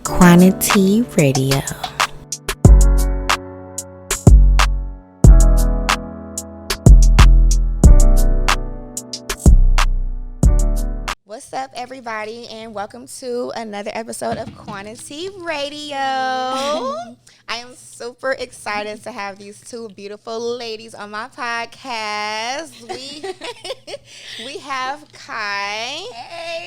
Quantity Radio. What's up, everybody, and welcome to another episode of Quantity Radio. I am super excited to have these two beautiful ladies on my podcast. We have Kai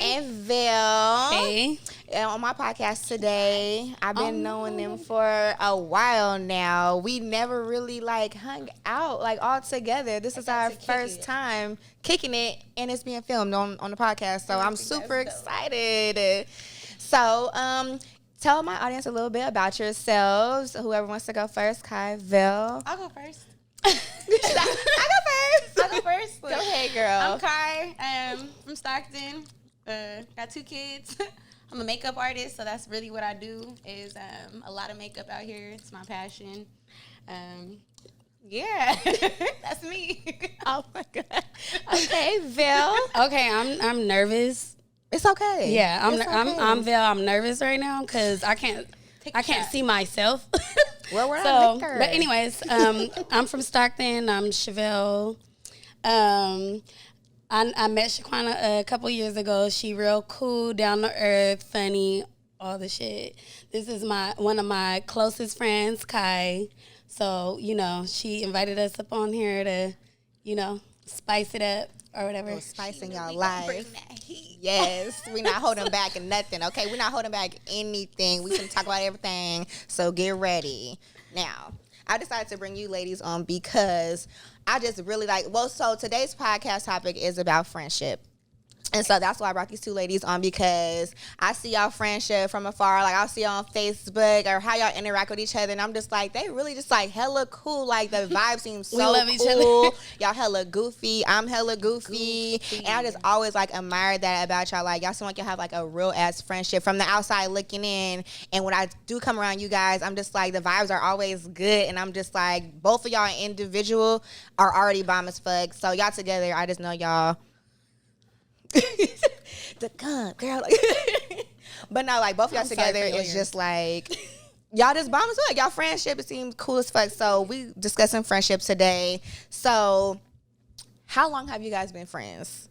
and Vell. Hey. On my podcast today. I've been knowing them for a while now. We never really hung out all together. This is our first time kicking it, and it's being filmed on the podcast. So I'm super excited. So tell my audience a little bit about yourselves. Whoever wants to go first, Kai, Vell. I'll go first. I'll go first. Go ahead, girl. I'm Kai. I'm from Stockton. Got 2 kids. I'm a makeup artist, so that's really what I do, is a lot of makeup out here. It's my passion. Yeah, that's me. Oh, my God. Okay, Vell. Okay, I'm nervous. It's okay. Yeah, I'm Vell. I'm nervous right now because I can't see myself. Well, we're not liquor. But anyways, I'm from Stockton. I'm Chevelle. I met Shaquan a couple years ago. She real cool, down to earth, funny, all the shit. This is one of my closest friends, Kai. So, she invited us up on here to, spice it up or whatever. Oh, spicing y'all life. Yes, we're not holding back nothing, okay? We're not holding back anything. We can talk about everything, so get ready. Now, I decided to bring you ladies on because I just really so today's podcast topic is about friendship. And so that's why I brought these two ladies on, because I see y'all friendship from afar. I'll see y'all on Facebook or how y'all interact with each other. And I'm just they really just hella cool. The vibe seems so love cool. Each other. Y'all hella goofy. I'm hella goofy. And I just always admire that about y'all. Y'all seem like y'all have a real ass friendship from the outside looking in. And when I do come around you guys, I'm just the vibes are always good. And I'm just both of y'all individual are already bomb as fuck. So y'all together, I just know y'all. The gun, girl. But no, both of y'all together is just y'all just bomb as fuck. Y'all friendship, it seems cool as fuck. So we discussing friendship today. So how long have you guys been friends?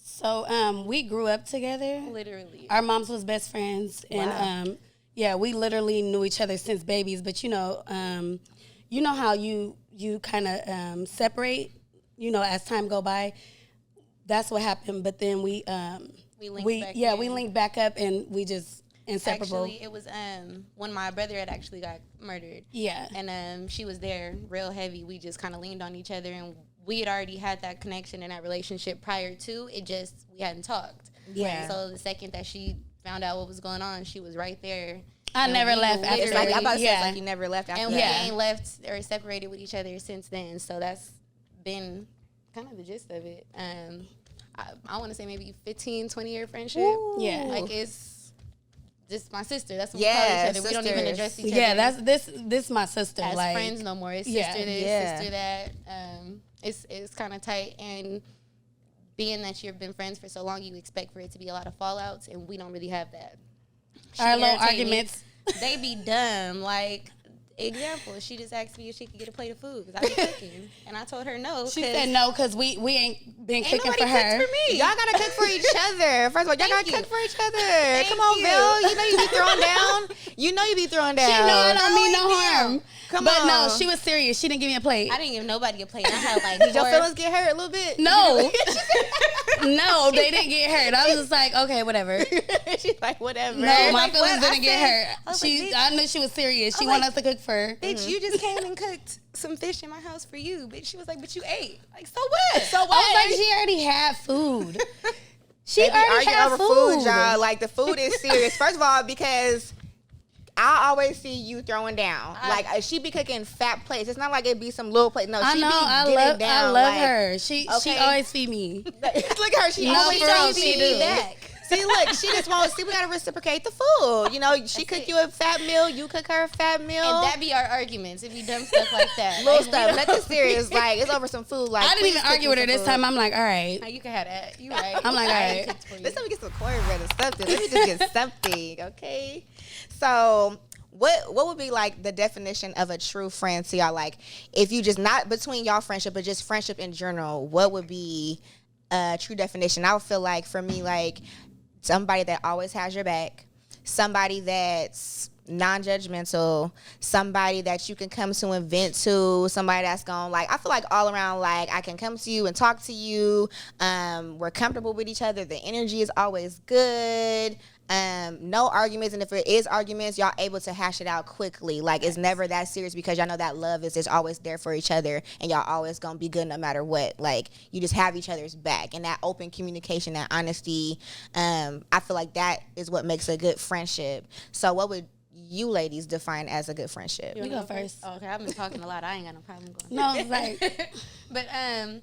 So we grew up together. Literally. Our moms was best friends. And wow. we literally knew each other since babies. But you know how you kind of separate, as time go by. That's what happened, but then we linked back up, and we just inseparable. Actually, it was when my brother had actually got murdered. Yeah, and she was there, real heavy. We just kind of leaned on each other, and we had already had that connection and that relationship prior to it. Just we hadn't talked. Yeah. So the second that she found out what was going on, she was right there. I never left after. It's I'm about to say it's you never left after. And that. we ain't left or separated with each other since then. So that's been kind of the gist of it. I want to say maybe 15, 20-year friendship. Ooh. Yeah. It's just my sister. That's what we call each other. Sisters. We don't even address each other. Yeah, this my sister. As friends no more. It's sister this, sister that. It's kind of tight. And being that you've been friends for so long, you expect for it to be a lot of fallouts, and we don't really have that. Our little arguments. They be dumb. Example, she just asked me if she could get a plate of food because I was cooking, and I told her no. She said no because we ain't been cooking for her. For me. Y'all gotta cook for each other. First of all, y'all gotta cook for each other. Come on, Vell. You know you be throwing down. You be throwing down. She know I don't mean no harm. Come but on. No, she was serious. She didn't give me a plate. I didn't give nobody a plate. I had Did your feelings get hurt a little bit? No. No, they didn't get hurt. I was just okay, whatever. She's whatever. No, my feelings didn't get hurt. I knew she was serious. She wanted us to cook for her. Bitch, you just came and cooked some fish in my house for you. Bitch, she was but you ate. So what? So what? I was she already had food. She they be already arguing had over food, y'all. The food is serious. First of all, because I always see you throwing down. She be cooking fat plates. It's not it be some little plate. No, she be getting down. I love her. She always feed me. Look at her. She always for real, feed she me do. back. See, look, she just wants. See, we gotta reciprocate the food. You know, she cook you a fat meal, you cook her a fat meal, and that be our arguments. It be dumb stuff like that, little stuff, nothing serious. Like it's over some food. Like I didn't even argue with her this time. I'm like, all right. No, you can have that. You right. I'm like, all right. Let's let me get some cornbread or something. Let me just get something, okay? So. What would be like the definition of a true friend to y'all? Like, if you just not between y'all friendship, but just friendship in general, what would be a true definition? I would feel like for me, like somebody that always has your back, somebody that's non-judgmental, somebody that you can come to and vent to, somebody that's gonna like, I feel like all around, like I can come to you and talk to you. We're comfortable with each other. The energy is always good. No arguments, and if it is arguments, y'all able to hash it out quickly. Like it's never that serious because y'all know that love is always there for each other, and y'all always gonna be good no matter what. Like you just have each other's back, and that open communication, that honesty. I feel like that is what makes a good friendship. So, what would you ladies define as a good friendship? You go first. Oh, okay, I've been talking a lot. I ain't got no problem going. No, it's like, but and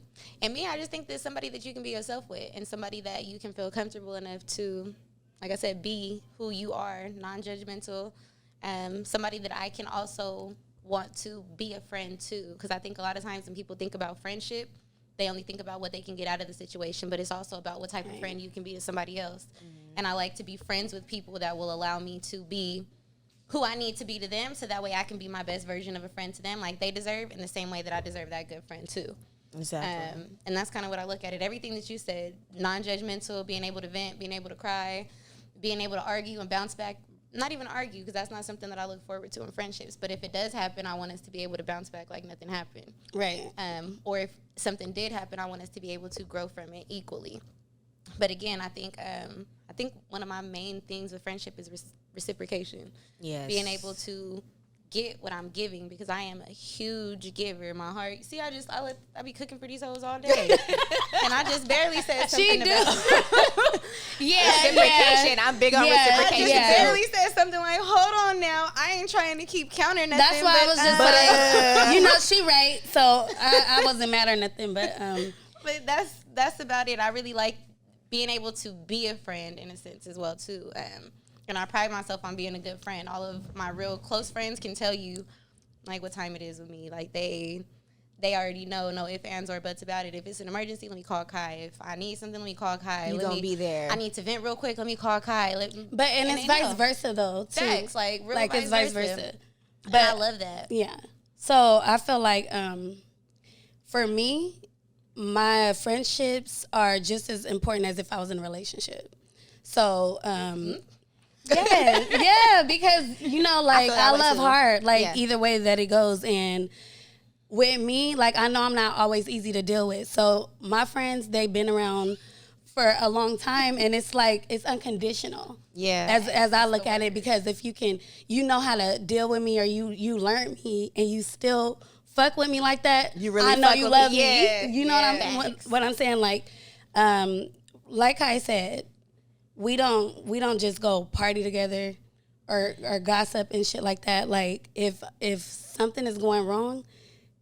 me, I just think there's somebody that you can be yourself with, and somebody that you can feel comfortable enough to, like I said, be who you are, non-judgmental. Somebody that I can also want to be a friend to, because I think a lot of times when people think about friendship, they only think about what they can get out of the situation, but it's also about what type of friend you can be to somebody else. Mm-hmm. And I like to be friends with people that will allow me to be who I need to be to them, so that way I can be my best version of a friend to them, like they deserve, in the same way that I deserve that good friend too. Exactly. And that's kind of what I look at it. Everything that you said, non-judgmental, being able to vent, being able to cry, being able to argue and bounce back. Not even argue, because that's not something that I look forward to in friendships. But if it does happen, I want us to be able to bounce back like nothing happened. right. Or if something did happen, I want us to be able to grow from it equally. But again, I think one of my main things with friendship is reciprocation. Yes. Being able to get what I'm giving, because I am a huge giver in my heart. See, I be cooking for these hoes all day, and I just barely said something about reciprocation. I'm big on reciprocation. I just barely said something like, "Hold on now, I ain't trying to keep counting nothing." That's why I was just like, you know, she right. So I wasn't mad or nothing, but But that's about it. I really like being able to be a friend in a sense as well too. And I pride myself on being a good friend. All of my real close friends can tell you, like, what time it is with me. Like, they already know, no ifs, ands, or buts about it. If it's an emergency, let me call Kai. If I need something, let me call Kai. You're going to be there. I need to vent real quick, let me call Kai. And it's vice versa, though, too. Facts, like, real like, it's vice versa. But I love that. Yeah. So, I feel like, for me, my friendships are just as important as if I was in a relationship. So, yeah, because, you know, like, I love hard, like, either way that it goes. And with me, like, I know I'm not always easy to deal with. So my friends, they've been around for a long time, and it's like, it's unconditional. Yeah. As I look at it, because if you know how to deal with me, or you learn me, and you still fuck with me like that, you really I know fuck you with love me. me. Yeah. You know what I'm saying? Like I said, we don't just go party together or gossip and shit like that. Like if something is going wrong,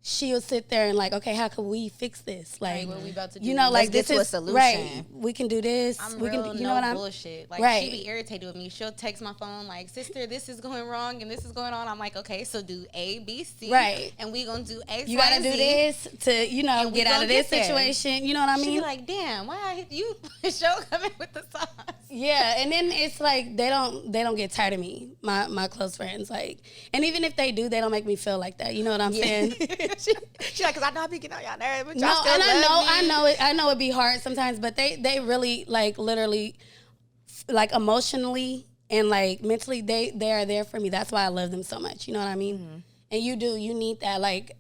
she'll sit there and like, okay, how can we fix this? Like, what we about to do? You know, like, let's this get is to a solution. Right. We can do this. We can, you know what I'm bullshit. Like, right. She be irritated with me. She'll text my phone like, sister, this is going wrong and this is going on. I'm like, okay, so do A, B, C. Right. And we gonna do X, You Y, gotta do Z, this to, you know, get out of this situation. You know what I mean? She be like, damn, why I hit you? Show coming with the sauce. Yeah, and then it's like they don't get tired of me, my close friends. Like, and even if they do, they don't make me feel like that. You know what I'm saying? She like, cause I know I be getting on y'all nerves, but No, y'all still and love me. I know it be hard sometimes, but they really, like, literally, like, emotionally and like mentally, they are there for me. That's why I love them so much. You know what I mean? Mm-hmm. And you need that. Like,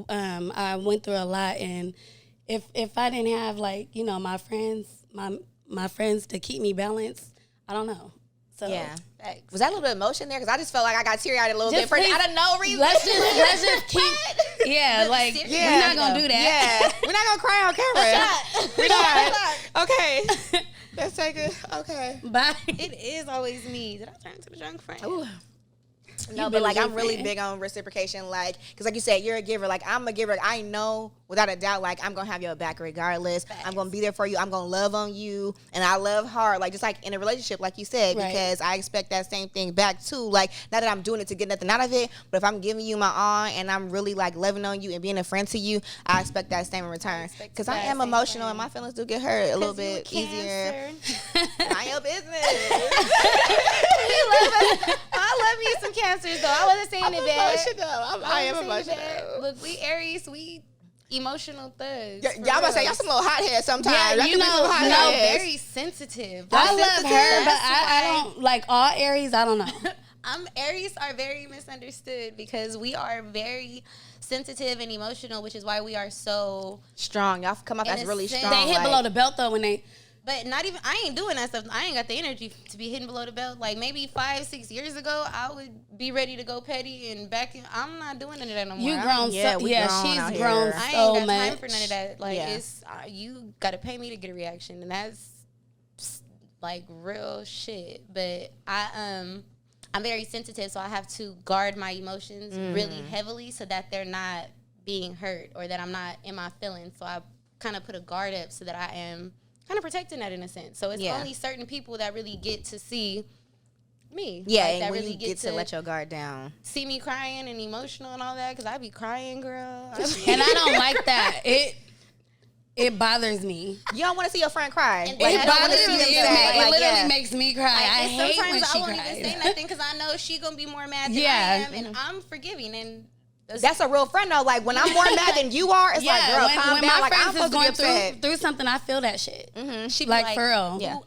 I went through a lot, and if I didn't have, like, you know, my friends to keep me balanced, I don't know. So yeah. Was that a little bit of emotion there? Because I just felt like I got teary-eyed a little bit for out of no reason. Let's just keep, we're not going to do that. Yeah. We're not going to cry on camera. We're not. Okay. Let's take it. Okay. Bye. It is always me. Did I turn into the drunk friend? Ooh. No, but like I'm really big on reciprocation, like because like you said, you're a giver. Like I'm a giver. I know without a doubt, like I'm gonna have your back regardless. Facts. I'm gonna be there for you. I'm gonna love on you, and I love hard. Like just like in a relationship, like you said, because I expect that same thing back too. Like not that I'm doing it to get nothing out of it, but if I'm giving you my all and I'm really like loving on you and being a friend to you, I expect that same in return. Because I am emotional and my feelings do get hurt a little bit easier. Mind your business. I love me some cancers though. I wasn't saying it bad. I am emotional. Look, we Aries, we emotional thugs. Y'all about to say y'all some little hotheads sometimes. Yeah, you know, very sensitive. I love her, but I don't like all Aries. I don't know. Aries are very misunderstood because we are very sensitive and emotional, which is why we are so strong. Y'all come off as really strong. They hit below the belt though when they. But not even, I ain't doing that stuff. I ain't got the energy to be hitting below the belt. Like maybe 5-6 years ago, I would be ready to go petty and back in. I'm not doing any of that no more. You grown, she's grown I so ain't got much. time for none of that. Like it's, you got to pay me to get a reaction. And that's like real shit. But I'm very sensitive, so I have to guard my emotions really heavily so that they're not being hurt or that I'm not in my feelings. So I kind of put a guard up so that I am kind of protecting that in a sense. So it's only certain people that really get to see me. Yeah, like, and that when really you get to let your guard down. See me crying and emotional and all that, because I be crying, girl. And I don't like that. It bothers me. You don't want to see your friend cry. It bothers me. It literally makes me cry. I hate when she cries. Sometimes I won't even say nothing because I know she going to be more mad than I am, and I'm forgiving. And that's a real friend though. Like when I'm more mad than you are, it's like, girl, calm when down. my Like I'm friends supposed is to be going through something, I feel that shit. She be like for real. Yeah.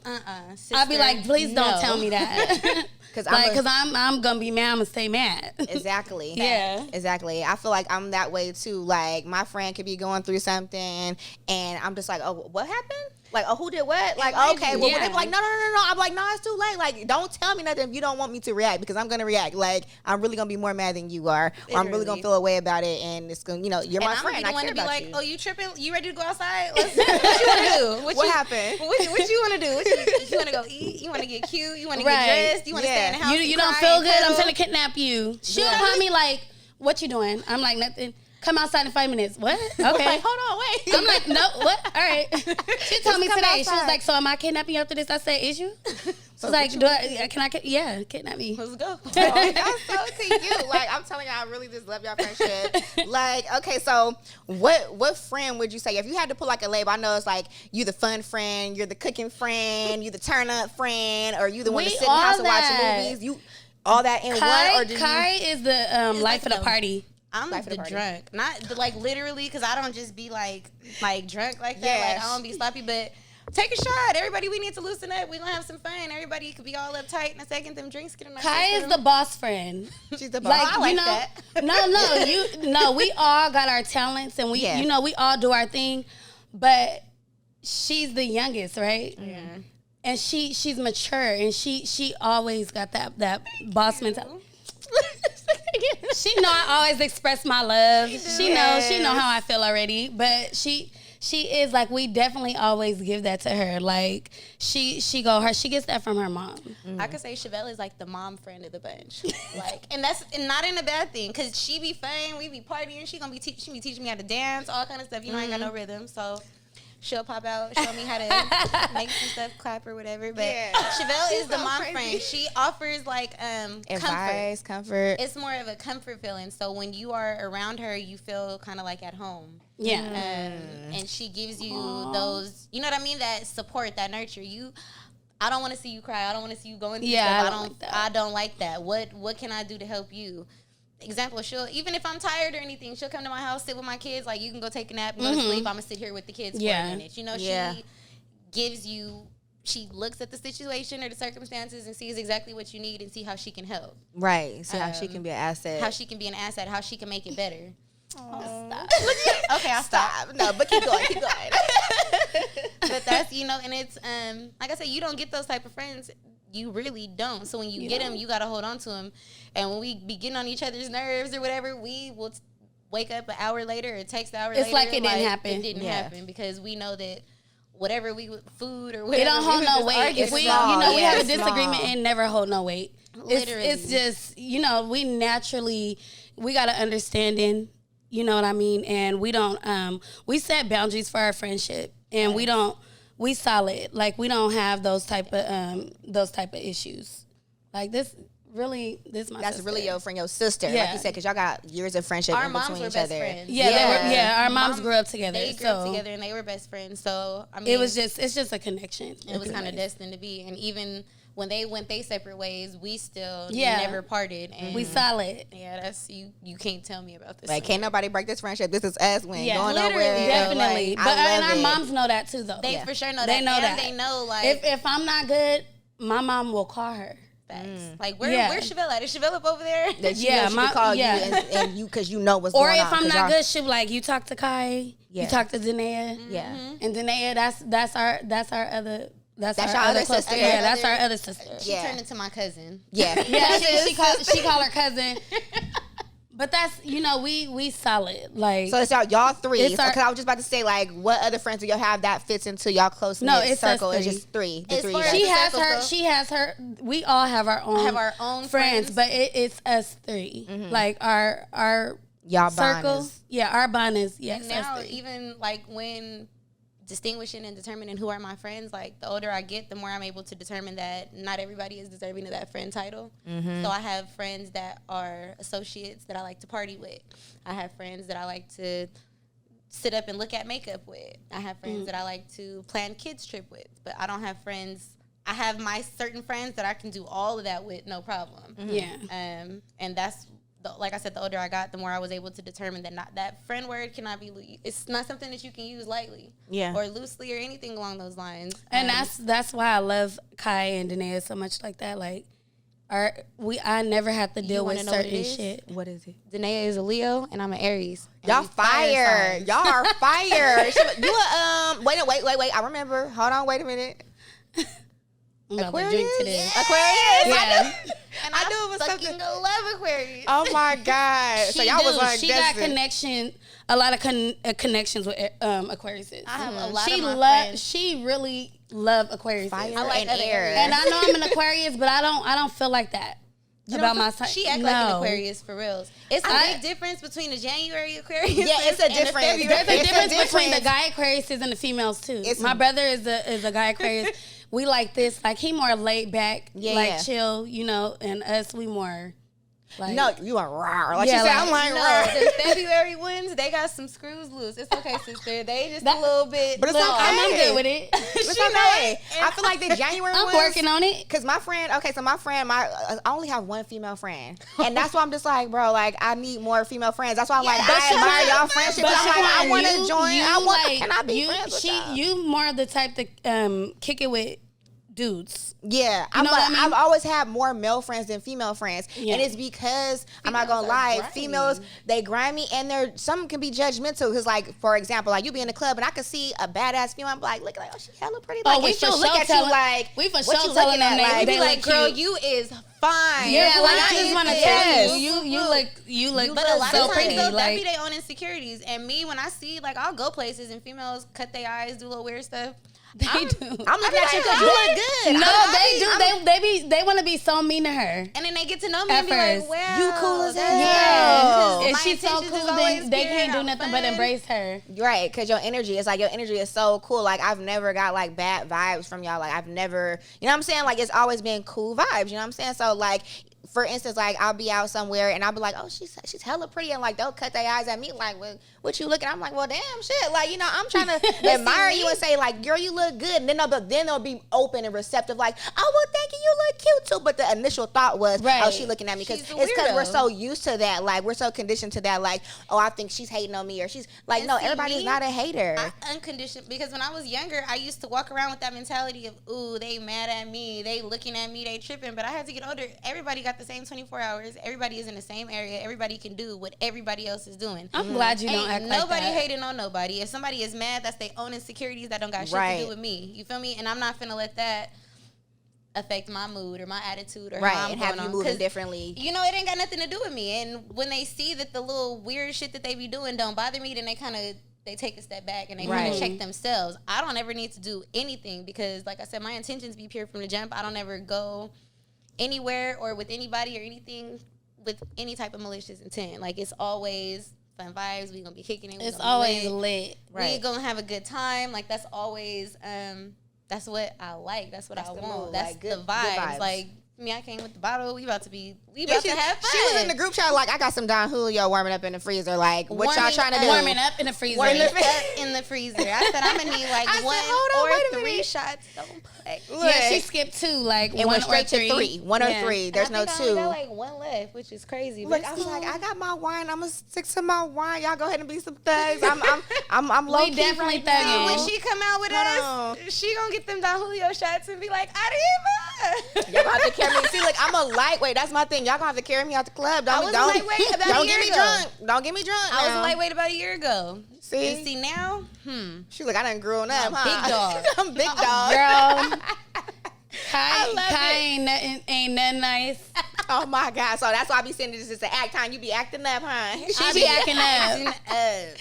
I'll be like, please don't tell me that. Because I'm gonna be mad. I'm gonna stay mad. Exactly. Yeah. Exactly. I feel like I'm that way too. Like my friend could be going through something, and I'm just like, oh, what happened? Like, oh, who did what? Like, okay, well, they be like, no. I'm like, no, it's too late. Like, don't tell me nothing if you don't want me to react, because I'm gonna react. Like, I'm really gonna be more mad than you are, or I'm really gonna feel a way about it, and it's gonna, you're my friend. I'm I care to be about like, you. oh, you tripping? You ready to go outside? What you want to do? What happened? What you want to do? You want to go eat? You want to get cute? You want to get dressed? You want to stay in the house? You don't feel good? I'm finna kidnap you. She'll call me like, what you doing? I'm like, nothing. Come outside in 5 minutes. What? Okay. Like, hold on, wait. I'm like, no, what? All right. She told me today. Outside. She was like, so am I kidnapping you after this? I said, is you? She's like, yeah, kidnap me. Let's go. Oh, y'all so cute. Like, I'm telling y'all, I really just love y'all friendship. Like, okay, so what friend would you say, if you had to put like a label? I know it's like, you the fun friend, you're the cooking friend, you the turn up friend, or you the one to sit in the house and watch movies. You all that in one? Or Kai is the life of the party. I'm the drunk, not the, like literally, because I don't just be like drunk like that. Yeah. Like I don't be sloppy, but take a shot. Everybody, we need to loosen up. We gonna have some fun. Everybody could be all uptight in a second. Them drinks get in our Kai system. is the boss friend. She's the boss. Like, I like that. No, we all got our talents, and we we all do our thing, but she's the youngest, right? Yeah. And she's mature, and she always got that boss mentality. She know I always express my love. She know how I feel already. But she is like, we definitely always give that to her. Like she gets that from her mom. I could say Chevelle is like the mom friend of the bunch. Like, and that's not in a bad thing, because she be fun, we be partying. She be teaching me how to dance, all kind of stuff. I ain't got no rhythm, so she'll pop out, show me how to make some stuff, clap or whatever. But Chevelle is the mom friend. She offers like advice, comfort. It's more of a comfort feeling. So when you are around her, you feel kind of like at home. Yeah. And she gives you those, you know what I mean? That support, that nurture. I don't want to see you cry. I don't want to see you going through stuff. I don't like that. What can I do to help you? Example, even if I'm tired or anything, she'll come to my house, sit with my kids. Like, you can go take a nap and go to sleep. I'm gonna sit here with the kids for a minute. She gives you. She looks at the situation or the circumstances and sees exactly what you need and see how she can help. Right. See how she can be an asset. How she can be an asset. How she can make it better. Stop. Okay, I'll stop. No, but keep going. But that's and it's like I said, you don't get those type of friends. You really don't. So when you get them, you got to hold on to them. And when we be getting on each other's nerves or whatever, we will wake up an hour later or text an hour later. It's like it didn't happen. It didn't happen, because we know that whatever food or whatever. It don't hold no weight. If we, we have a disagreement, it never hold no weight. Literally. It's just, we naturally, we got an understanding, you know what I mean? And we don't, we set boundaries for our friendship, and we solid. Like, we don't have those type of issues. Like, this my That's sister. really your friend, your sister, like you said, because y'all got years of friendship Our in moms between were each best other. friends. Our moms grew up together. They grew up together and they were best friends. So I mean, it's just a connection. It was kind of destined to be. And even when they went their separate ways, we still never parted. And we solid. Yeah, that's you can't tell me about this. Like, can't nobody break this friendship. This is us. We ain't going literally, nowhere. Definitely. Like, but and our moms know that too, though. They for sure know they that. Know and that. they know, like, if I'm not good, my mom will call her. Like, where's Chevelle at? Is Chevelle up over there? That she can call you and you, because you know what's or going on. Or if I'm not good, she'll be like, you talk to Kai, you talk to Danae. Yeah. And Danae, that's our other. That's our other sister. Yeah, that's our other sister. She turned into my cousin. Yeah, she call her cousin. But that's, we solid. Like, so it's y'all three. Because I was just about to say, like, what other friends do y'all have that fits into y'all close knit circle? It's just three. The three. She has her. We all have our own. Friends, but it's us three. Mm-hmm. Like our y'all circle. Bond Yeah, our bond is and now even like when distinguishing and determining who are my friends, like, the older I get, the more I'm able to determine that not everybody is deserving of that friend title. Mm-hmm. So I have friends that are associates that I like to party with. I have friends that I like to sit up and look at makeup with. I have friends that I like to plan kids trip with. But I don't have friends. I have my certain friends that I can do all of that with, no problem. Mm-hmm. Yeah. And that's, like I said, the older I got, the more I was able to determine that that friend word cannot be. It's not something that you can use lightly, or loosely, or anything along those lines. And that's why I love Kai and Danae so much like that. Like, I never have to deal with certain shit. What is it? Danae is a Leo, and I'm an Aries. Y'all fire. Y'all are fire. Wait. I remember. Hold on. Wait a minute. I'm about to drink to this. Aquarius. Yeah. And I knew it was fucking love Aquarius. Oh my God. So y'all was like, she got a lot of connections with Aquariuses. I have a lot of my friends. She really love Aquarius. Fire I like and air. And I know I'm an Aquarius, but I don't feel like that about my sign. She act like an Aquarius for reals. It's a big difference between a January Aquarius. Yeah, it's a difference. There's a difference between the guy Aquariuses and the females too. My brother is a guy Aquarius. We like this, like, he more laid back, chill, and us, we more like. No, you are raw. Like, she said, I'm like, raw. The February ones, they got some screws loose. It's okay, sister. They just a little bit. But it's okay. I'm good with it. It's okay. I feel like the January ones. I'm working on it. Because my friend, I only have one female friend. And that's why I'm just like, bro, like, I need more female friends. That's why I'm like, I admire y'all friendship. But I'm like, I want to join. Can I be friends with y'all? You more the type to kick it with dudes. Yeah, I've always had more male friends than female friends, and it's because I'm not gonna lie, females, they grimy, and some can be judgmental. Because, like, for example, like, you be in the club and I can see a badass female, I'm like, look, oh, she hella pretty. Like, we she'll for look sure at you like, we for what sure you telling looking them at? Like, They be like, girl, you is fine. Yeah, like, I just want to tell you look but a lot so of times, pretty. Though, like, that be their own insecurities. And me, when I see, like, I'll go places and females cut their eyes, do little weird stuff. They do. I'm looking at you because you look good. No, they do. They want to be so mean to her. And then they get to know me At and be first. like, wow, You cool as hell. Yeah. And If she's so cool, then they can't do nothing but embrace her. Right, because your energy is so cool. Like, I've never got, like, bad vibes from y'all. Like, I've never, you know what I'm saying? Like, it's always been cool vibes, you know what I'm saying? So, like, for instance, like, I'll be out somewhere and I'll be like, oh, she's hella pretty, and, like, they'll cut their eyes at me like, what you looking? I'm like, well, damn, shit. Like, I'm trying to admire you and say, like, girl, you look good. And then they'll be open and receptive, like, oh, well, thank you, you look cute too. But the initial thought was, oh, she looking at me because we're so used to that. Like, we're so conditioned to that. Like, oh, I think she's hating on me, or she's like, no, everybody's not a hater. Unconditioned, because when I was younger, I used to walk around with that mentality of, ooh, they mad at me, they looking at me, they tripping. But I had to get older. Everybody got the same 24 hours. Everybody is in the same area. Everybody can do what everybody else is doing. I'm glad you don't act like that. Nobody hating on nobody. If somebody is mad, that's their own insecurities that don't got shit to do with me. You feel me? And I'm not finna let that affect my mood or my attitude or how I'm and going have you on. moving differently. It ain't got nothing to do with me. And when they see that the little weird shit that they be doing don't bother me, then they they take a step back and they kind of check themselves. I don't ever need to do anything because, like I said, my intentions be pure from the jump. I don't ever go anywhere or with anybody or anything with any type of malicious intent. Like, it's always fun vibes. We gonna be kicking it. It's always lit. We gonna have a good time. Like, that's always that's what I like. That's what I want. That's like, the vibes. Like, me, I came with the bottle. We about to have fun. She was in the group chat like, I got some Don Julio warming up in the freezer. Like, what y'all trying to do? Warming up in the freezer. Warming up in the freezer. I said I'm gonna need like one or 3 shots. Don't play. Yeah, she skipped 2. Like, it went straight to 3. 1 or 3. There's no 2. I got like 1 left, which is crazy. Look, I was like, I got my wine. I'm gonna stick to my wine. Y'all go ahead and be some thugs. I'm low key definitely right thugging. now. When she come out with us, she gonna get them Don Julio shots and be like, Arriba. Y'all gonna have to carry me. See, look, I'm a lightweight. That's my thing. Y'all gonna have to carry me out the club. Don't get me drunk. Don't get me drunk. I was a lightweight about a year ago. See? And see now? She like, I done grown up, Big dog. I'm big dog. Girl. Kai ain't nothing nice. Oh my God. So that's why I be saying this is an act time. You be acting up, huh? She be acting up.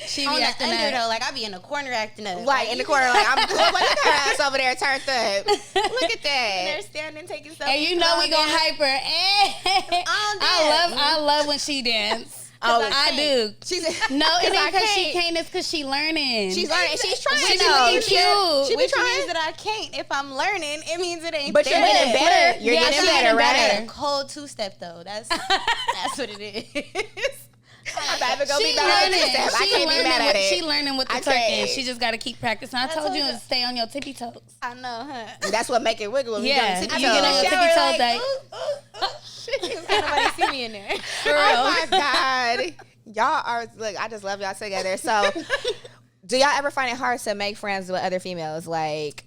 She be acting up. Though, like, I be in the corner acting up. Like, in the corner, like, I'm good. Look at her ass over there turned up. Look at that. They're standing taking selfies. And you know we gonna hype her. I love when she dance. Oh, I do. No, it ain't because she can't. It's because she learning. She's learning. She's trying. She's looking cute. Which means that I can't. If I'm learning, it means it ain't. But you're getting better. You're getting better, right? A cold 2-step though. That's what it is. I'm gonna be better at this step. I can't be mad at it. She learning with the turkey. She just got to keep practicing. I told you to stay on your tippy toes. I know, huh? That's what make it wiggle when you get on tippy toes. You get on your tippy toes, like, shit, nobody see me in there. For real. Oh my God. Y'all are, look, I just love y'all together. So, do y'all ever find it hard to make friends with other females? Like,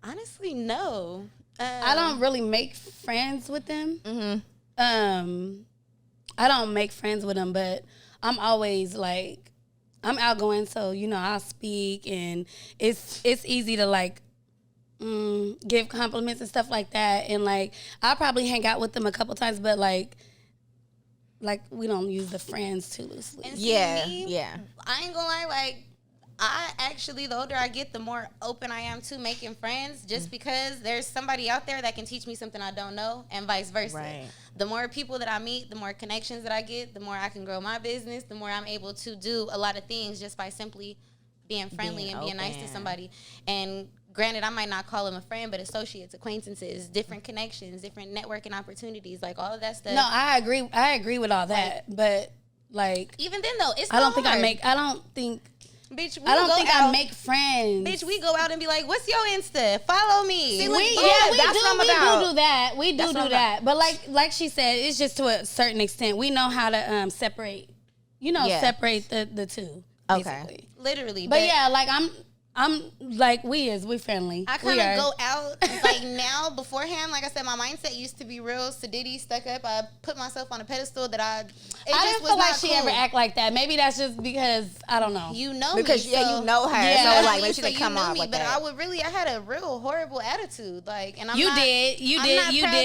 honestly, no. I don't really make friends with them. I don't make friends with them, but I'm always like, I'm outgoing, so you know I'll speak, and it's easy to like give compliments and stuff like that, and like I'll probably hang out with them a couple times, but like we don't use the friends too loosely. And see, yeah. I ain't gonna lie, like I actually, the older I get, the more open I am to making friends, just because there's somebody out there that can teach me something I don't know, and vice versa. Right. The more people that I meet, the more connections that I get, the more I can grow my business, the more I'm able to do a lot of things just by simply being friendly and being nice to somebody. And granted, I might not call them a friend, but associates, acquaintances, different connections, different networking opportunities, like all of that stuff. No, I agree with all that, but like even then though, it's I don't think Bitch, I make friends. Bitch, we go out and be like, "What's your Insta? Follow me." See, we do that. We do that. But like she said, it's just to a certain extent. We know how to separate. Separate the two. Okay. Basically. Literally. But yeah, like I'm like we friendly. I kind of go out like now. Beforehand, like I said, my mindset used to be real sedity, stuck up. I put myself on a pedestal that I didn't feel like she ever act like that. Maybe that's just because I don't know. You know because me, you know her. Yeah. So like maybe she didn't come off like but that. I had a real horrible attitude. Like, and you did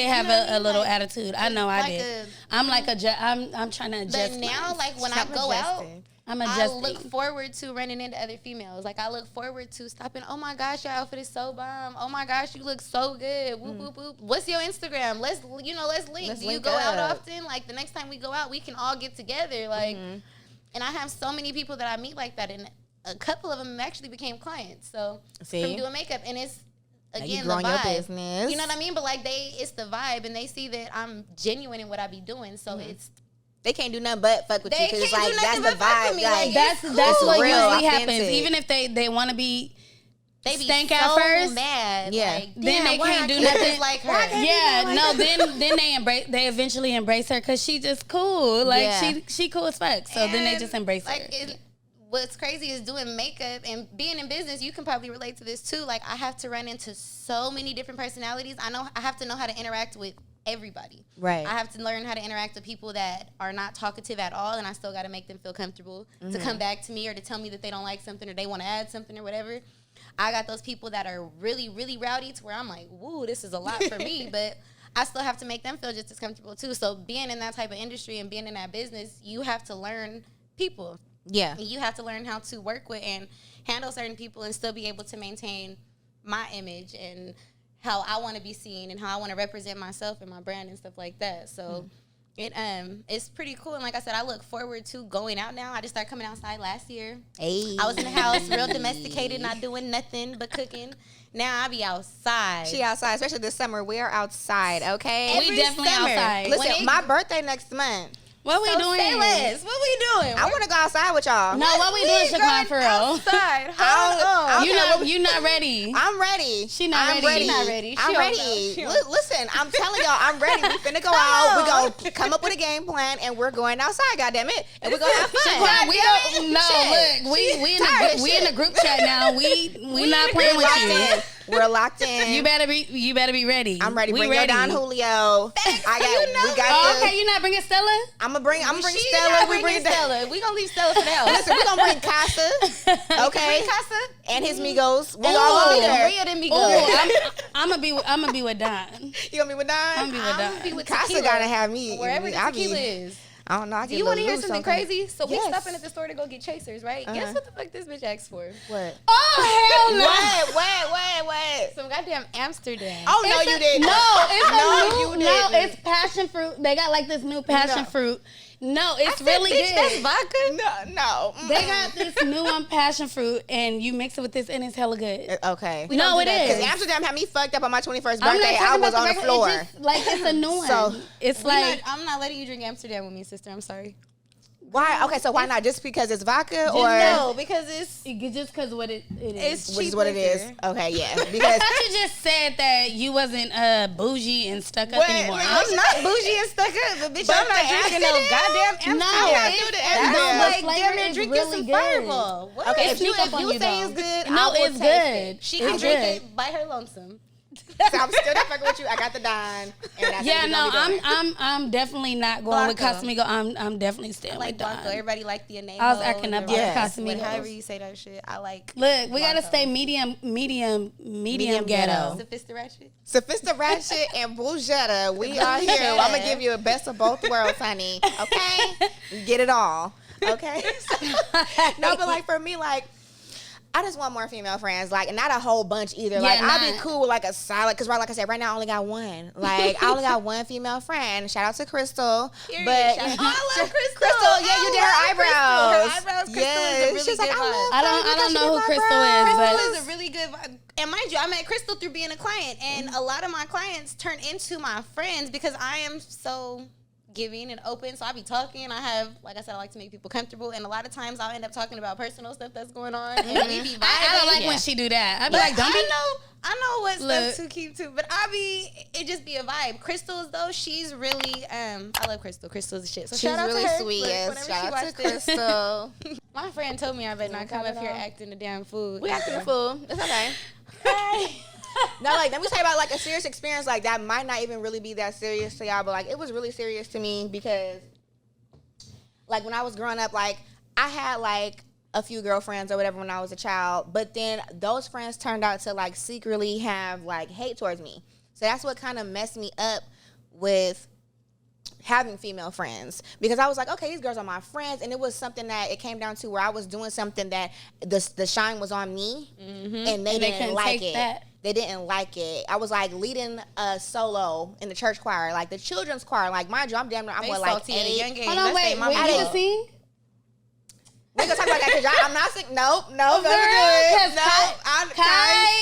have a little attitude. I know I did. I'm trying to adjust. But now, like when I go out, I look forward to running into other females. Like I look forward to stopping. Oh my gosh, your outfit is so bomb. Oh my gosh, you look so good. Whoop whoop whoop. What's your Instagram? Let's link. Do you go out often? Like the next time we go out, we can all get together. Like, and I have so many people that I meet like that, and a couple of them actually became clients. So from doing makeup, and it's again the vibe. Your business. You know what I mean? But like it's the vibe, and they see that I'm genuine in what I be doing. So it's. They can't do nothing but fuck with you because like that's the vibe. Like, that's what usually happens. Even if they want to be, they be stank so at first. Mad. Yeah. Like, then they can't do nothing like her. Then they eventually embrace her because she just cool. Like she cool as fuck. So then they just embrace her. What's crazy is doing makeup and being in business. You can probably relate to this too. Like I have to run into so many different personalities. I have to know how to interact with everybody. Right. I have to learn how to interact with people that are not talkative at all, and I still got to make them feel comfortable to come back to me or to tell me that they don't like something or they want to add something or whatever. I got those people that are really, really rowdy to where I'm like, woo, this is a lot for me, but I still have to make them feel just as comfortable too. So being in that type of industry and being in that business, you have to learn people. Yeah. You have to learn how to work with and handle certain people and still be able to maintain my image and how I want to be seen and how I want to represent myself and my brand and stuff like that. So it's pretty cool. And like I said, I look forward to going out now. I just started coming outside last year. Hey. I was in the house, real domesticated, not doing nothing but cooking. Now I be outside. She outside, especially this summer. We are outside, okay? We definitely summer. outside. Listen, my birthday next month. What we doing? Say less. What we doing? I want to go outside with y'all. No, what we doing, Shaquan, for real? Outside. Hold on. You not ready. I'm ready. She not I'm ready. ready. She not ready. I'm ready. Listen, I'm telling y'all, I'm ready. We finna go out. We gonna come up with a game plan, and we're going outside. Goddamn it, and we're gonna have fun. Shaquan, we in the group chat now. We not playing with you. We're locked in. You better be ready. I'm ready. We Bring ready. your Don Julio. We got Oh, this. okay, you not bringing Stella? I'm gonna bring Stella. We bring Stella. We gonna leave Stella for now. Listen, we gonna bring Casa. Okay. Bring Casa And his Migos. We Ooh. all over there. Three of them Ooh, Migos. I'm gonna be with Don. You gonna be with Don? I'm gonna be with Don. Casa gotta have me. Wherever the tequila is. I don't know. I Do you want to hear something crazy? So we Yes. stopping at the store to go get chasers, right? Guess what the fuck this bitch asked for? What? Oh hell no! Wait. Some goddamn Amsterdam. Oh no, you didn't. It's passion fruit. They got like this new passion fruit. No, it's really bitch, good. that's vodka? No. They got this new passion fruit, and you mix it with this, and it's hella good. Okay. No, it is. Because Amsterdam had me fucked up on my 21st I'm not birthday. talking I was about on the regular- floor. It's just, like it's a new one. So, it's like I'm not letting you drink Amsterdam with me, sister. I'm sorry. Why? Okay, so why not? Just because it's vodka, or No, because it's just because what it is. it's which is cheap what it is? liquor. Okay, yeah. I Because thought you just said that you wasn't bougie and stuck up What? anymore. I'm not bougie and stuck up, but bitch, But I'm not the drinking no Amsterdam? goddamn Amsterdam. No, I it's do the that's Amsterdam. the like flavor damn near is drinking really some good. Fireball. What? okay, It if you sneak up on you, say though. it's good, No, I will it's taste good. it. She It's can drink good. it by her lonesome. So I'm still not fucking with you. I got the Don. And that's Yeah, what we no, gonna be doing. I'm definitely not going with Blanco. Casamigo. I'm definitely staying Like with Don. Blanco. Everybody like the name. I was acting up on Yes. Casamigos. However you say that shit, I like. Look, we gotta Blanco. stay medium Medium ghetto. Sophistic ratchet. Sophista Ratchet and Bougetta, we are here. I'm gonna give you a best of both worlds, honey. Okay, get it all. Okay. No, but like for me, like I just want more female friends, like not a whole bunch either. Yeah, like I'd be not- cool with like a solid, because like I said, right now I only got one. Like I only got one female friend. Shout out to Crystal. Period. But Shout out- Oh, I love Crystal. Crystal, yeah, you did her eyebrows. Her eyebrows. Crystal is a really she's good like, vibe. I don't know who Crystal is, Crystal but is a really good vibe. And mind you, I met Crystal through being a client, and a lot of my clients turn into my friends because I am so giving and open. So I be talking. I have, like I said, I like to make people comfortable, and a lot of times I'll end up talking about personal stuff that's going on, and we be vibing. I don't like when she do that. I'd be But like, don't be. I know what Look. stuff to keep to, but it just be a vibe. Crystal's though, she's really I love Crystal. Crystal's the shit. So She's shout out really to her. sweet. Look, Yes, whenever shout she out to watch this. Crystal. My friend told me I better not come up here acting the damn food. We acting a fool. It's okay. No, like let me tell you about like a serious experience like that might not even really be that serious to y'all, but like it was really serious to me because like when I was growing up, like I had like a few girlfriends or whatever when I was a child, but then those friends turned out to like secretly have like hate towards me. So that's what kind of messed me up with having female friends, because I was like, okay, these girls are my friends, and it was something that it came down to where I was doing something that the shine was on me, and they didn't couldn't like take it. that. They didn't like it. I was like leading a solo in the church choir, like the children's choir. Like mind you, I'm damn near, I'm They what, like salty at a 8. young age. Hold on, That's wait. they mama Wait, you fault. can sing? We gonna talk about that because I'm not singing. Nope, For no, real? 'Cause no.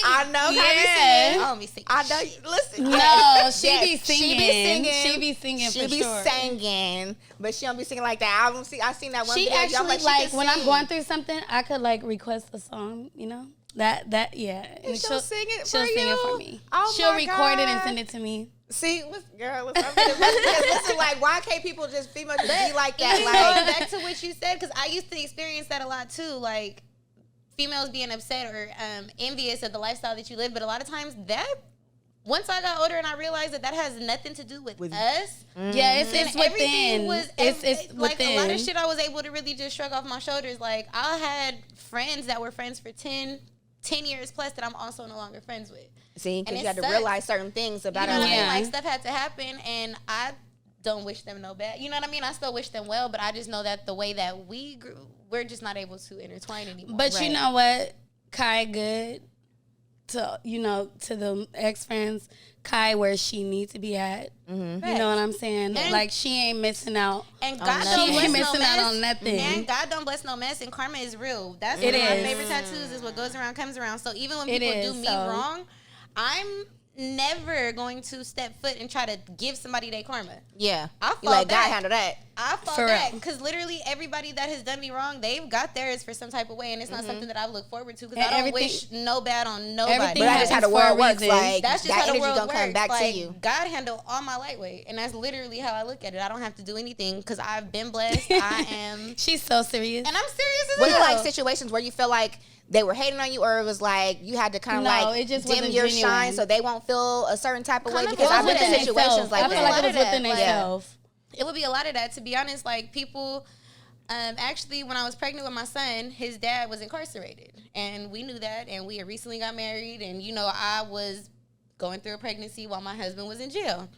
I know yeah. Kai be singing. I don't be singing. I know. Listen, No, she yes, be singing. She be singing She for be sure. singing, but she don't be singing like that. I seen that one. She video, actually like, she like can when I'm sing. going through something, I could like request a song, you know? That yeah. And she'll sing it She'll for sing it you? for me. Oh She'll my record it and God. send it to me. See, girl, listen, like, why can't people just female just be like that? Even Like, going back to what you said, because I used to experience that a lot too, like females being upset or envious of the lifestyle that you live. But a lot of times that, once I got older and I realized that has nothing to do with us. Yeah, it's And within. everything was It's like within. a lot of shit I was able to really just shrug off my shoulders. Like I had friends that were friends for 10 years plus that I'm also no longer friends with. see, because it you had to sucks. realize certain things about You know her what I mean? Yeah. Like stuff had to happen, and I don't wish them no bad. You know what I mean? I still wish them well, but I just know that the way that we grew, we're just not able to intertwine anymore. But you know what? Kai good to, to the ex-friends. Kai where she needs to be at. Mm-hmm. You know what I'm saying? And like, she ain't missing out. And God don't bless missing out on nothing. And God don't bless no mess. And karma is real. That's one of my favorite tattoos is what goes around comes around. So even when people do me wrong, I'm never going to step foot and try to give somebody their karma. Yeah. I'll fall back. God handle that. I fall back because literally everybody that has done me wrong, they've got theirs for some type of way, and it's not something that I look forward to because I don't wish no bad on nobody. But that's just how the world works. Like, that's just that how the world gonna works. come back like, to you. God handle all my lightweight, and that's literally how I look at it. I don't have to do anything because I've been blessed. I am. She's so serious, and I'm serious as hell. well. Were you like situations where you feel like they were hating on you, or it was like you had to kind of it just dim your shine so they won't feel a certain type of way? Because I've been in situations like that. I feel like it was within themselves. It would be a lot of that, to be honest. Like, people, actually, when I was pregnant with my son, his dad was incarcerated. And we knew that, and we had recently got married. And, I was going through a pregnancy while my husband was in jail.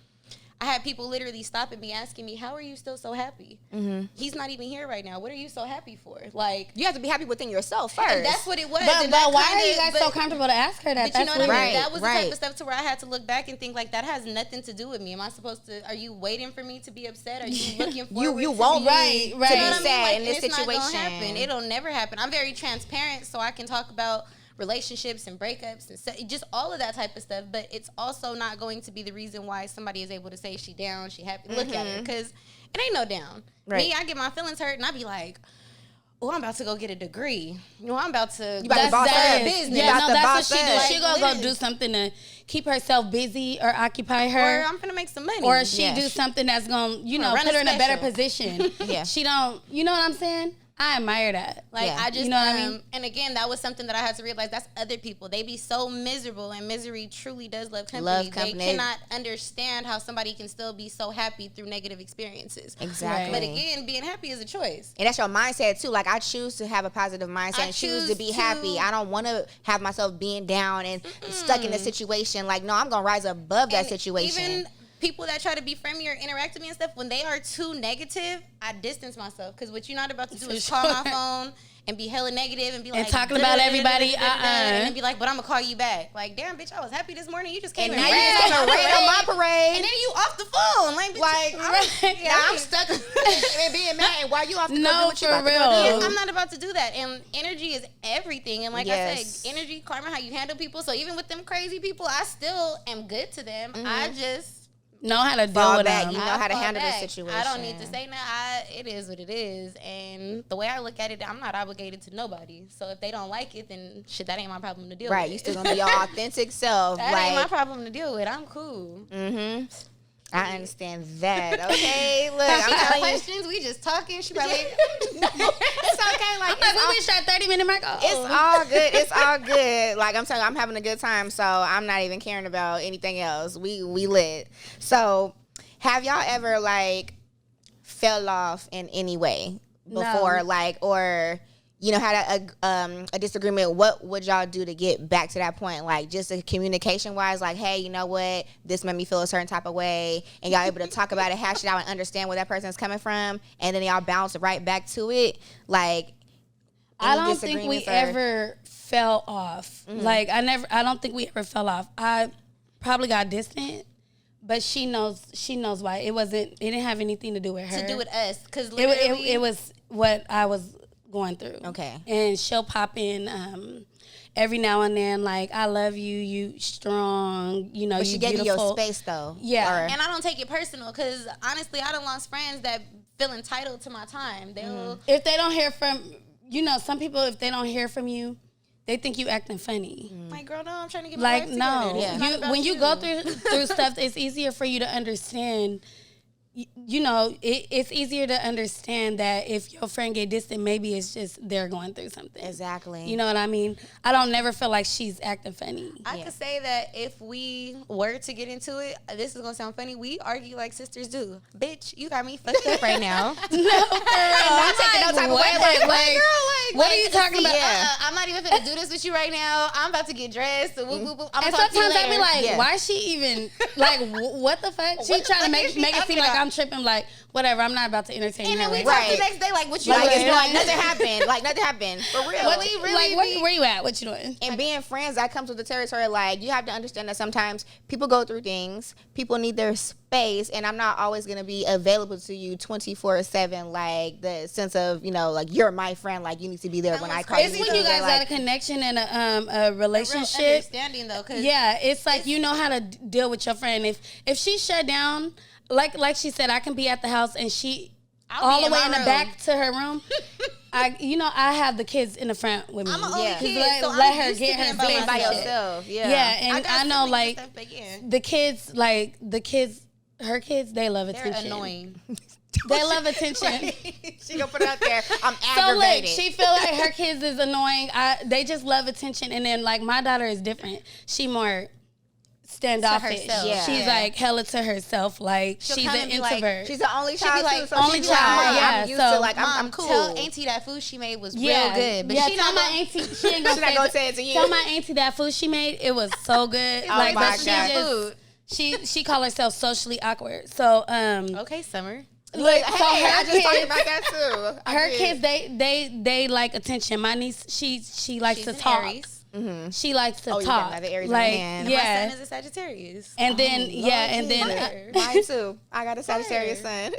I had people literally stopping me, asking me, how are you still so happy? Mm-hmm. He's not even here right now. What are you so happy for? Like, you have to be happy within yourself first. And that's what it was. But why are you guys so comfortable to ask her that? But you know what I mean? Right, that was the type of stuff to where I had to look back and think, like, that has nothing to do with me. Am I supposed to, are you waiting for me to be upset? Are you looking forward you won't to be to be sad like, in this it's situation. Not gonna happen. It'll never happen. I'm very transparent, so I can talk about relationships and breakups and just all of that type of stuff, but it's also not going to be the reason why somebody is able to say she down, she happy. Look at her, because it ain't no down. Right. Me, I get my feelings hurt and I be like, oh, I'm about to go get a degree. I'm about to boss up business. Yeah, no, that's what she do. She gonna go do something to keep herself busy or occupy her. Or I'm gonna make some money. Or she do something that's gonna, put her in a better position. Yeah. She don't, you know what I'm saying? I admire that. Like, I just, you know what I mean? And again, that was something that I had to realize. That's other people. They be so miserable, and misery truly does love company. They cannot understand how somebody can still be so happy through negative experiences. Exactly. But again, being happy is a choice. And that's your mindset, too. Like, I choose to have a positive mindset and choose to be happy. I don't want to have myself being down and stuck in a situation. Like, no, I'm going to rise above that situation. Even people that try to be friendly or interact with me and stuff, when they are too negative, I distance myself. Because what you're not about to do is call my phone and be hella negative and be like, and talking about everybody, and then be like, but I'm gonna call you back. Like, damn, bitch, I was happy this morning. You just came and now you just came to rain on my parade, and then you off the phone. I'm stuck and being mad. And while you off the phone, no, what you for about real. to go do? I'm not about to do that. And energy is everything. And like I said, energy, karma, how you handle people. So even with them crazy people, I still am good to them. I just know how to deal with them. You know how to handle the situation. I don't need to say that. It is what it is. And the way I look at it, I'm not obligated to nobody. So if they don't like it, then shit, that ain't my problem to deal with. Right, you still gonna be your authentic self. That ain't my problem to deal with. I'm cool. Mm-hmm. I understand that. Okay, look, I'm telling questions. We just talking. She probably. No, it's okay. Like, we reached our 30-minute mark. It's all good. It's all good. Like, I'm telling you, I'm having a good time, so I'm not even caring about anything else. We lit. So, have y'all ever fell off in any way before, No. or had a disagreement? What would y'all do to get back to that point? Like, just communication wise, like, hey, you know what, this made me feel a certain type of way, and y'all able to talk about it, hash it out, and understand where that person's coming from, and then y'all bounce right back to it. Like, I don't think we ever fell off. Mm-hmm. I don't think we ever fell off. I probably got distant, but she knows why. It didn't have anything to do with her. To do with us, because it was what I was going through. Okay. And she'll pop in every now and then, like, I love you, you strong, but you she gave beautiful. you your space, though. Yeah. And I don't take it personal, because honestly, I done lost friends that feel entitled to my time. They'll If they don't hear from, some people, if they don't hear from you, they think you acting funny. Like, girl, no, I'm trying to get my life together. No. When you go through stuff, it's easier for you to understand. It's easier to understand that if your friend get distant, maybe it's just they're going through something. Exactly. You know what I mean? I don't never feel like she's acting funny. I could say that if we were to get into it, this is going to sound funny, we argue like sisters do. Bitch, you got me fucked up right now. No, for real. I'm taking no type of way. What are you talking about? I'm not even finna do this with you right now. I'm about to get dressed. So whoop, whoop, whoop. And sometimes I be like, why is she even, like, what the fuck? She trying to make it seem like I'm I'm tripping, like, whatever, I'm not about to entertain her. And then we right. talk the next day, like, what you Like, doing? it's like nothing happened. Like nothing happened. For real. What, like, where you at? What you doing? And being friends, that comes with the territory. Like, you have to understand that sometimes people go through things. People need their space. And I'm not always going to be available to you 24/7. Like, the sense of, you know, like, you're my friend. Like, you need to be there when I call you. It's when you guys got a connection and a relationship. A real understanding, though. Cause yeah, it's like you know how to deal with your friend. If she shut down, like she said, I can be at the house and she all the way in the back to her room. I have the kids in the front with me. I'm an only kid, let, so let I'm her used get to her being space by and shit. yourself. Yeah. Yeah, and I know like stuff, but yeah. the kids, her kids, they love They're attention. annoying. They love attention. She gonna put it out there. I'm So aggravated. look, she feel like her kids is annoying. They just love attention, and then like my daughter is different. She more standoffish. herself. Yeah. She's like hella to herself. Like She'll she's come an and be like- introvert. She's the only She be child like, too, so only she be child, like, yeah, I'm used so to like I'm Mom, cool. tell Auntie that food she made was yeah, real good, but yeah, she tell not my gonna auntie. She ain't gonna, She not gonna say it to you. Tell my auntie that food she made, it was so good. Oh like, my but she God. just she call herself socially awkward. So Okay, Summer. Look, so hey, her I just talked kids- about that too. I her did. kids, they like attention. My niece, she likes She's to an talk. Aries. She likes to Oh, you got talk. another Aries in like, hand. My yeah. son is a Sagittarius. And then and then Fire. Mine too. I got a Sagittarius son.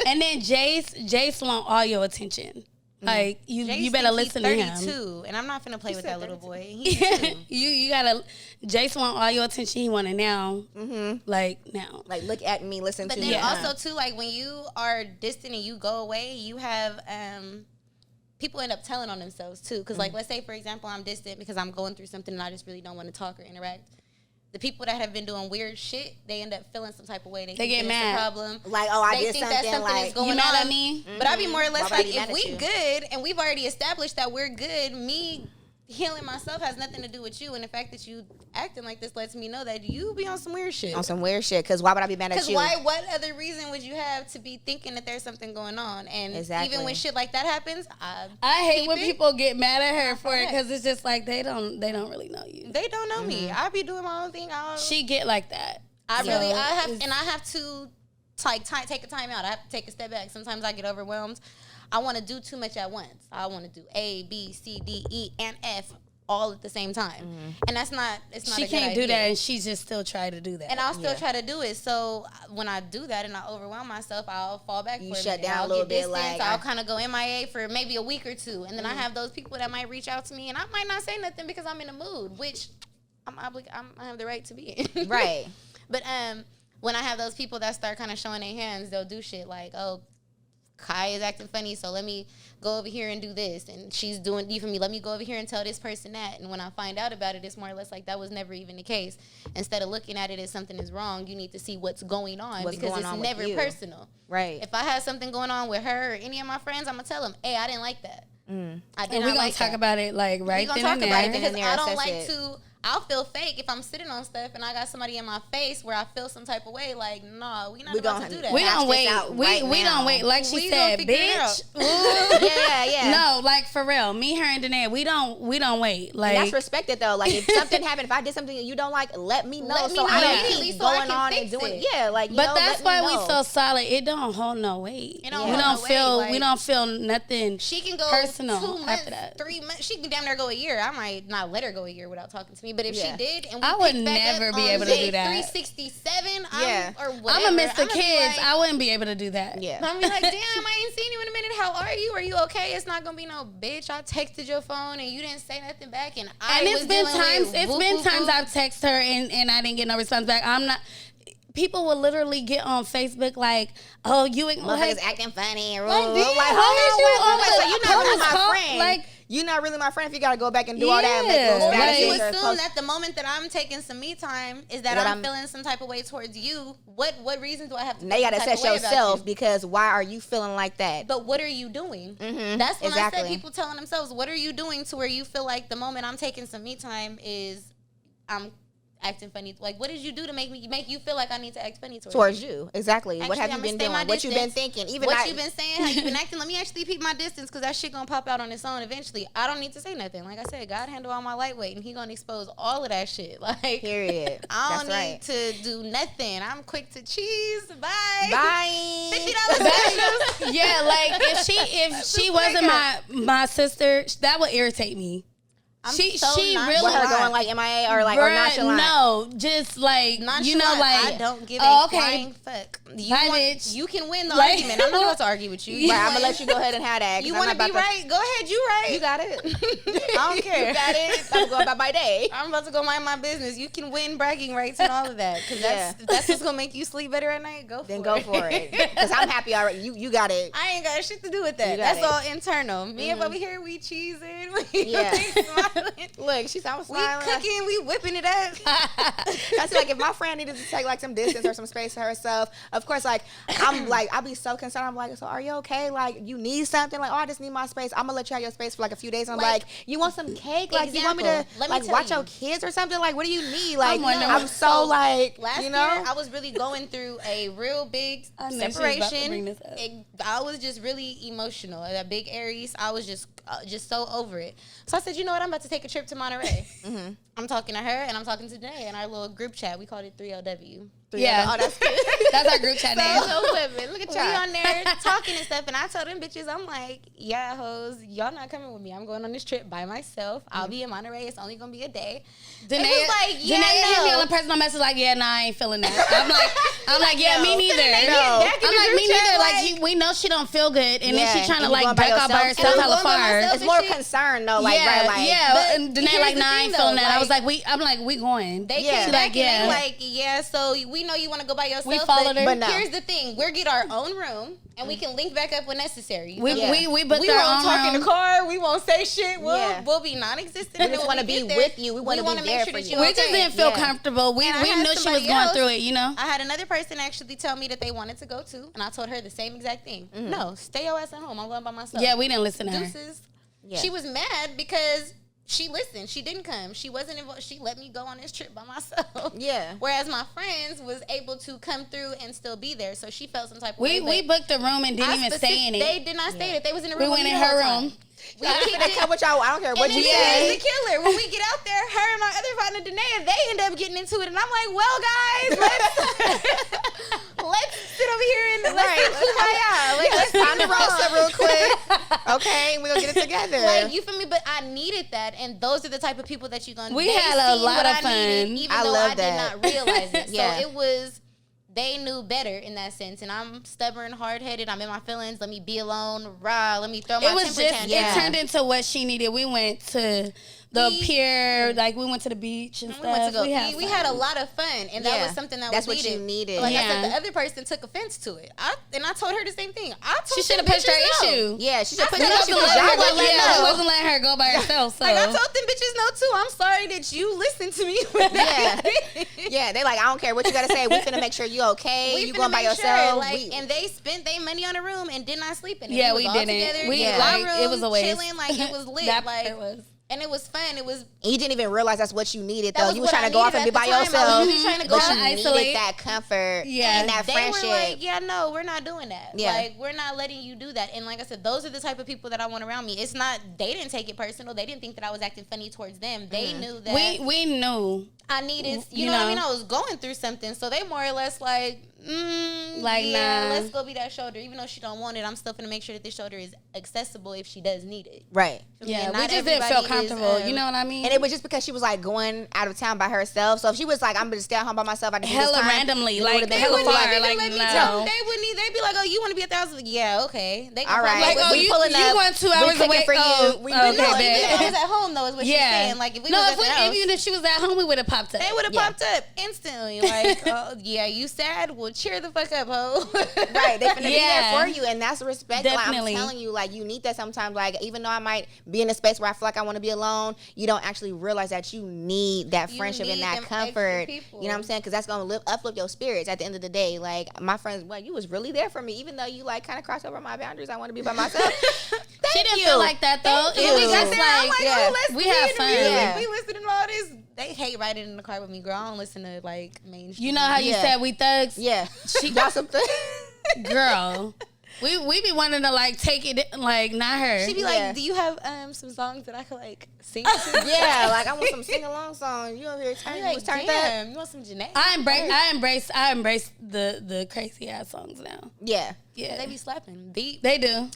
and then Jace want all your attention. Like you Jace better think listen he's to him. 32, and I'm not finna play with said that little 32. boy. He's 2. you gotta. Jace want all your attention. He want it now. Like now. Like, look at me, listen But to then me. also too, like when you are distant and you go away, you have people end up telling on themselves too. Because like, let's say for example, I'm distant because I'm going through something and I just really don't want to talk or interact. The people that have been doing weird shit, they end up feeling some type of way. They think get that mad. It's a problem. Like, oh, I They did think something. that something Like, is going You mad on. at me? But I'd be more or less Why would I like, be mad if at we you? good and we've already established that we're good, me healing myself has nothing to do with you. And the fact that you acting like this lets me know that you be on some weird shit. on some weird shit. Because why would I be mad at Because you? what other reason would you have to be thinking that there's something going on? And Exactly. even when shit like that happens, I hate when it. people get mad at her for it because it's just like they don't really know you. They don't know me. I be doing my own thing. She get like that. I So, have it's- to take a time out. I have to take a step back. Sometimes I get overwhelmed. I want to do too much at once. I want to do A, B, C, D, E, and F all at the same time, and it's not. She a good can't do idea. that, and she just still try to do that. And I'll still try to do it. So when I do that and I overwhelm myself, I'll fall back. You for a shut minute. down I'll a little get bit, distance. like, I'll kind of go MIA for maybe a week or two, and then I have those people that might reach out to me, and I might not say nothing because I'm in a mood, which I have the right to be in. Right. But when I have those people that start kind of showing their hands, they'll do shit like, oh, Kai is acting funny, so let me go over here and do this. And she's doing, you for me, let me go over here and tell this person that. And when I find out about it, it's more or less like that was never even the case. Instead of looking at it as something is wrong, you need to see what's going on because going it's on with never you. personal. Right. If I have something going on with her or any of my friends, I'm going to tell them, hey, I didn't like that. I did and not we're gonna like talk that. about it like right We then gonna and talk about there. it because there, I don't assess like it. to. I'll feel fake if I'm sitting on stuff and I got somebody in my face where I feel some type of way. Like, nah, we not about to do that. We Hash don't this wait. out We right we now. don't wait. Like she We said, gonna figure it bitch. Yeah. No, like for real. Me, her, and Danae, we don't wait. Like And that's respected though. Like if something happened, if I did something that you don't like, let me know. Let me so know I don't immediately keep so I going can on fix and doing. it. Yeah, like But yo, that's let me why we know. so solid. It don't hold no weight. It don't we hold don't no weight, feel like- we don't feel nothing. She can go personal 2 months, after that. 3 months. She can damn near go a year. I might not let her go a year without talking to me. But if Yeah. she did, and we I would picked back never up be on able to day do that. 367, Yeah. or I'm whatever. gonna miss the I'ma be kids. like- I wouldn't be able to do that. Yeah. I'm gonna be like, damn, I ain't seen you in a minute. How are you? Are you okay? It's not gonna be no bitch. I texted your phone and you didn't say nothing back, and And it's been times. I've I've texted her and I didn't get no response back. I'm not. People will literally get on Facebook like, "Oh, you Motherfuckers like, acting funny and Like, rude. damn, Like, how is you hold on, on wait, the so you're not really post my call? friend. Like- you're not really my friend if you gotta go back and do all that and make Yeah. those Or Like- you statuses or assume post- that the moment that I'm taking some me time is that That I'm I'm- feeling some type of way towards you. What reason do I have to? Now you feel gotta some type assess of way about yourself you? because why are you feeling like that? But what are you doing? Mhm, That's when I exactly. said people telling themselves, "What are you doing?" To where you feel like the moment I'm taking some me time is I'm acting funny? Like, what did you do to make you feel like I need to act funny towards you? Exactly. Actually, what have you been doing? What you been thinking? Even what you been saying? How you been acting? Let me actually peep my distance, because that shit gonna pop out on its own eventually. I don't need to say nothing. Like I said, God handle all my lightweight, and He gonna expose all of that shit. Like, period. I don't need to do nothing. I'm quick to cheese. Bye. Bye. $50. Yeah, like if she wasn't my sister, that would irritate me. She really with her going like MIA or like or nonchalant. No, just like nonchalant. You know, like I don't give a flying fuck. You can win the argument. I'm not about to argue with you. Right, I'm gonna let you go ahead and have that. You want to be right? Go ahead. You right. You got it. I don't care. You got it. I'm going about my day. I'm about to go mind my business. You can win bragging rights and all of that, because that's what's gonna make you sleep better at night. Go for it. Because I'm happy already. You got it. I ain't got shit to do with that. That's all internal. Me and over here, we cheesing. Look, she's smiling. We cooking, we whipping it up. I feel like if my friend needed to take like some distance or some space for herself, of course, like I'll be so concerned. I'm like, so are you okay? Like, you need something? Like, oh, I just need my space. I'm gonna let you have your space for like a few days. I'm like, you want some cake? Like, you want me to like watch your kids or something? Like, what do you need? Like, I'm so like, last year I was really going through a real big separation. I was just really emotional. That big Aries, I was just so over it. So I said, you know what? I'm about to take a trip to Monterey. I'm talking to her and I'm talking to Danae in our little group chat. We called it 3LW. Yeah. Oh, that's good. That's our group chat name. So women. Look at y'all. We on there talking and stuff. And I told them bitches, I'm like, yeah, hoes, y'all not coming with me. I'm going on this trip by myself. I'll be in Monterey. It's only going to be a day. Danae was like, yeah, Danae hit me on a personal message like, yeah, nah, I ain't feeling that. I'm like, yeah, me neither. I'm like, me neither. Like, we know she don't feel good. And then she trying to like back out by herself hella far. It's more concern though. Like, yeah. But Danae like, nah, I ain't feeling that. I was like, we going. They came back and they like, yeah, so we know you want to go by yourself. We followed her. But no. Here's the thing. We'll get our own room and we can link back up when necessary. We won't talk in the car. We won't say shit. We'll be non-existent. We just want to be with you. We want to be there for you. We just didn't feel comfortable. We knew she was going through it, you know? I had another person actually tell me that they wanted to go too, and I told her the same exact thing. No, stay your ass at home. I'm going by myself. Yeah, we didn't listen to her. Yeah. She was mad because she listened. She didn't come. She wasn't involved. She let me go on this trip by myself. Yeah. Whereas my friends was able to come through and still be there. So she felt some type of way. We booked the room and didn't even stay in it. They did not stay in it. They was in the room. We went in her room. We come with y'all. I don't care what you say. The killer. When we get out there, her and my other partner Danae, they end up getting into it, and I'm like, well, guys, let's sit over here and let's time to roast it real quick. Okay, we're gonna get it together. Like, you feel me? But I needed that, and those are the type of people that you're gonna. We had a lot of fun, even though I did not realize it. So it was. They knew better in that sense, and I'm stubborn, hard-headed. I'm in my feelings. Let me be alone. Let me throw my temper tantrum. It turned into what she needed. We went to the pier, like we went to the beach and stuff. We had a lot of fun, and that was something that's what you needed. Like I said, the other person took offense to it. I told her the same thing. She should have pushed her issue. Yeah, she should have pushed her issue. We wasn't letting her go by herself. So. Like, I told them bitches no too. I'm sorry that you listened to me with that. Yeah, they like, I don't care what you gotta say. We finna make sure you okay. You going by yourself. And they spent their money on a room and did not sleep in it. Yeah, we didn't. It was a waste. Chilling, like it was lit. It was. And it was fun. It was. And you didn't even realize that's what you needed, though. You were trying to go off and be by yourself. You trying to go but you needed that comfort and that friendship. They were like, yeah, no, we're not doing that. Yeah. Like, we're not letting you do that. And like I said, those are the type of people that I want around me. It's not, they didn't take it personal. They didn't think that I was acting funny towards them. They knew that. We knew. I needed, you know what I mean? I was going through something. So they more or less like, nah. Let's go be that shoulder. Even though she don't want it, I'm still going to make sure that this shoulder is accessible if she does need it. Right. Yeah, we just didn't feel comfortable. You know what I mean? And it was just because she was like going out of town by herself. So if she was like, I'm going to stay at home by myself, I can hella randomly, like hella far. Like, no. They wouldn't even. They'd be like, oh, you want to be at the house? Like, yeah, okay. They all right. Like, oh, you going 2 hours away for you. Okay, I was at home though, is what she's saying. Like, if we was at the house, even if she was at home, we would have popped up. They would have popped up instantly. Like, oh yeah, you sad? Well, cheer the fuck up, ho. Right, they finna be there for you, and that's respect. Definitely. Like, I'm telling you, like, you need that sometimes. Like, even though I might be in a space where I feel like I want to be alone, you don't actually realize that you need that friendship and that comfort. You know what I'm saying? Because that's gonna uplift your spirits at the end of the day. Like, my friends, well, you was really there for me, even though you like kind of crossed over my boundaries. I want to be by myself. She didn't feel like that though. It was just like, we had fun. We listened to all this they hate riding in the car with me, girl. I don't listen to like mainstream. You know how you said we thugs? Yeah. She got something. Girl. We be wanting to like take it like not her. She be like, do you have some songs that I could like sing to? Yeah, like I want some sing along songs. You over here turning Like, turn damn, you want some Janae? I embrace the crazy ass songs now. Yeah. Yeah. They be slapping. Beat. They do.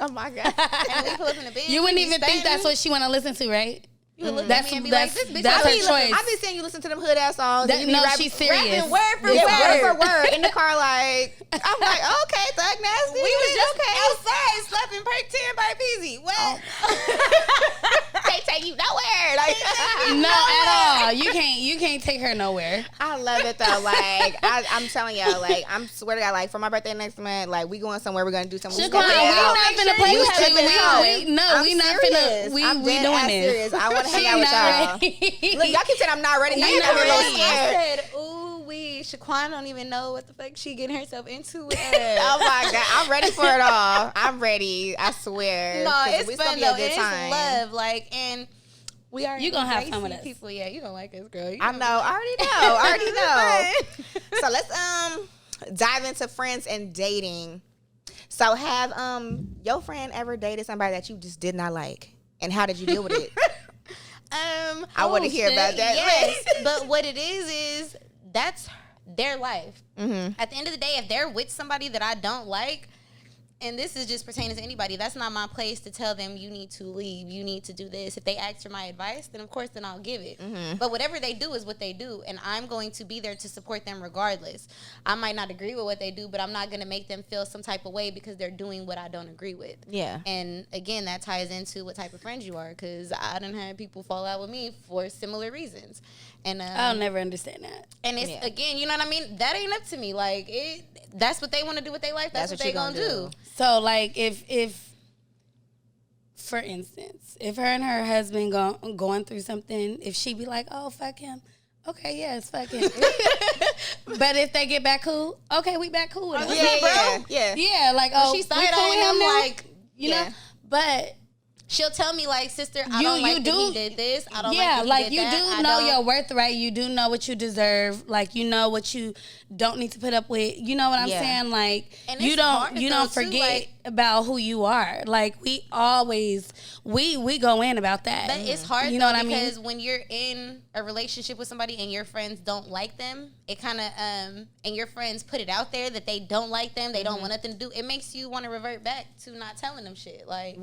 Oh my God. And we pull up in the band. You wouldn't even think that's what she want to listen to, right? You would look That's at me and be that's like, this bitch. that's I her be choice. I be seeing you listen to them hood ass songs. That- and you be no, rapping, she's serious. rapping word for yeah, word. word for word in the car. Like I'm like, okay, Thug Nasty. We was just okay. outside slapping Perk 10 by Peasy. What? They take you nowhere. Like No, at all. You can't take her nowhere. I love it though. Like I'm telling y'all, like I'm swear to God, like for my birthday next month, like we going somewhere. We're gonna do something. Shaquan, we not finna play with you. We I'm not serious. finna. We I'm doing dead ass this. serious. I want to hang She out with not y'all. ready. Look, y'all keep saying I'm not ready. Now We you're not a little ready. scared. I said, ooh, Shaquan don't even know what the fuck she getting herself into with Oh my God, I'm ready for it all. I'm ready. I swear. No, 'Cause it's it's gonna fun be a though. good It's time. love, like, and we are. You gonna have fun with embracing us. people. Yeah, you gonna like us, girl. You I gonna know. I already know. So let's dive into friends and dating. So have your friend ever dated somebody that you just did not like, and how did you deal with it? I want to hear about that. Yes, but what it is that's their life. Mm-hmm. At the end of the day, if they're with somebody that I don't like, and this is just pertaining to anybody, that's not my place to tell them you need to leave, you need to do this. If they ask for my advice, then of course then I'll give it. Mm-hmm. But whatever they do is what they do, and I'm going to be there to support them regardless. I might not agree with what they do, but I'm not going to make them feel some type of way because they're doing what I don't agree with. Yeah. And again, that ties into what type of friends you are, because I done had people fall out with me for similar reasons. And I'll never understand that. and it's again, you know what I mean? That ain't up to me. Like that's what they want to do with their life. That's what they gonna do. So like if for instance, if her and her husband going through something, if she be like, oh fuck him, okay, yes, fuck him. But if they get back cool, okay, we back cool with him. Yeah, like She we started cool with on him now? like you know, but she'll tell me like, sister, I don't like that he did this. I don't like he did you that. do know your worth, right? You do know what you deserve. Like you know what you don't need to put up with. You know what I'm saying? Like And you it's hard, don't though, forget too, like, about who you are. Like we always we go in about that. But it's hard, you know what I mean? because when you're in a relationship with somebody and your friends don't like them, it kind of and your friends put it out there that they don't like them, they don't want nothing to do. It makes you want to revert back to not telling them shit. Like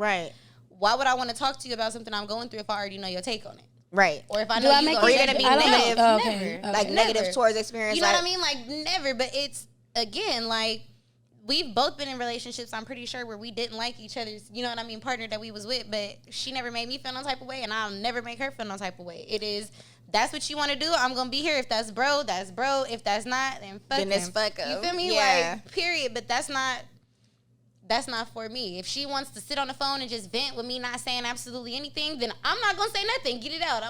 why would I want to talk to you about something I'm going through if I already know your take on it? Right. Or if I know you're going to be negative. Never. Like negative towards experience. You know what I mean? Like never. But it's, again, like we've both been in relationships, I'm pretty sure, where we didn't like each other's, you know what I mean, partner that we was with. But she never made me feel no type of way, and I'll never make her feel no type of way. It is, that's what you want to do, I'm going to be here. If that's bro, that's bro. If that's not, then fuck Then it's him. fuck 'em. You feel me? Yeah. Like, period. But that's not for me. If she wants to sit on the phone and just vent with me not saying absolutely anything, then I'm not gonna say nothing. Get it out.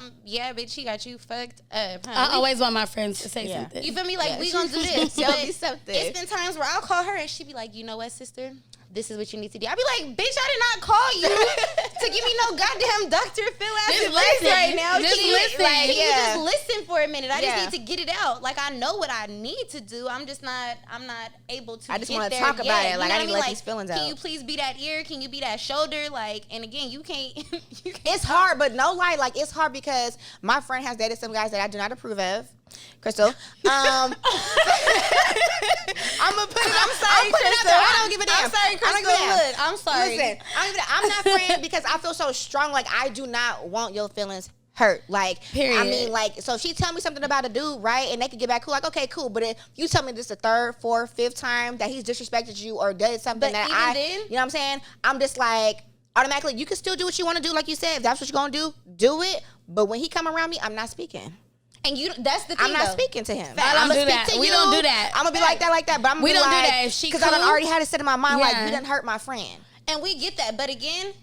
Bitch, she got you fucked up. Huh? I always want my friends to say something. You feel me? Like, we gonna do this. Tell me something. It's been times where I'll call her and she be like, you know what, sister? This is what you need to do. I be like, bitch, I did not call you to give me no goddamn Dr. Phil ass advice right now. Just listen. Like, can you just listen for a minute? I just need to get it out. Like, I know what I need to do. I'm not able to. I just want to talk about it. Like, I need to let like, these feelings out. Can you please be that ear? Can you be that shoulder? Like, and again, you can't. It's hard, but no lie, like it's hard because my friend has dated some guys that I do not approve of. Crystal, I'm gonna put it. I'm sorry, Crystal. I don't give a damn. I'm sorry, Crystal. Look, I'm sorry. Listen, I'm not friend because I feel so strong. Like I do not want your feelings hurt. Like, period. I mean, like, so if she tell me something about a dude, right, and they could get back cool, like, okay, cool. But if you tell me this the third, fourth, fifth time that he's disrespected you or did something that you know what I'm saying? I'm just like, automatically, you can still do what you want to do, like you said. If that's what you're gonna do it. But when he come around me, I'm not speaking. And that's the thing. I'm not speaking to him. I don't do that. We don't do that. I'm gonna be like that. But I'm gonna we be don't like, do that. If she because I done already had it set in my mind, like you didn't hurt my friend. And we get that, but again,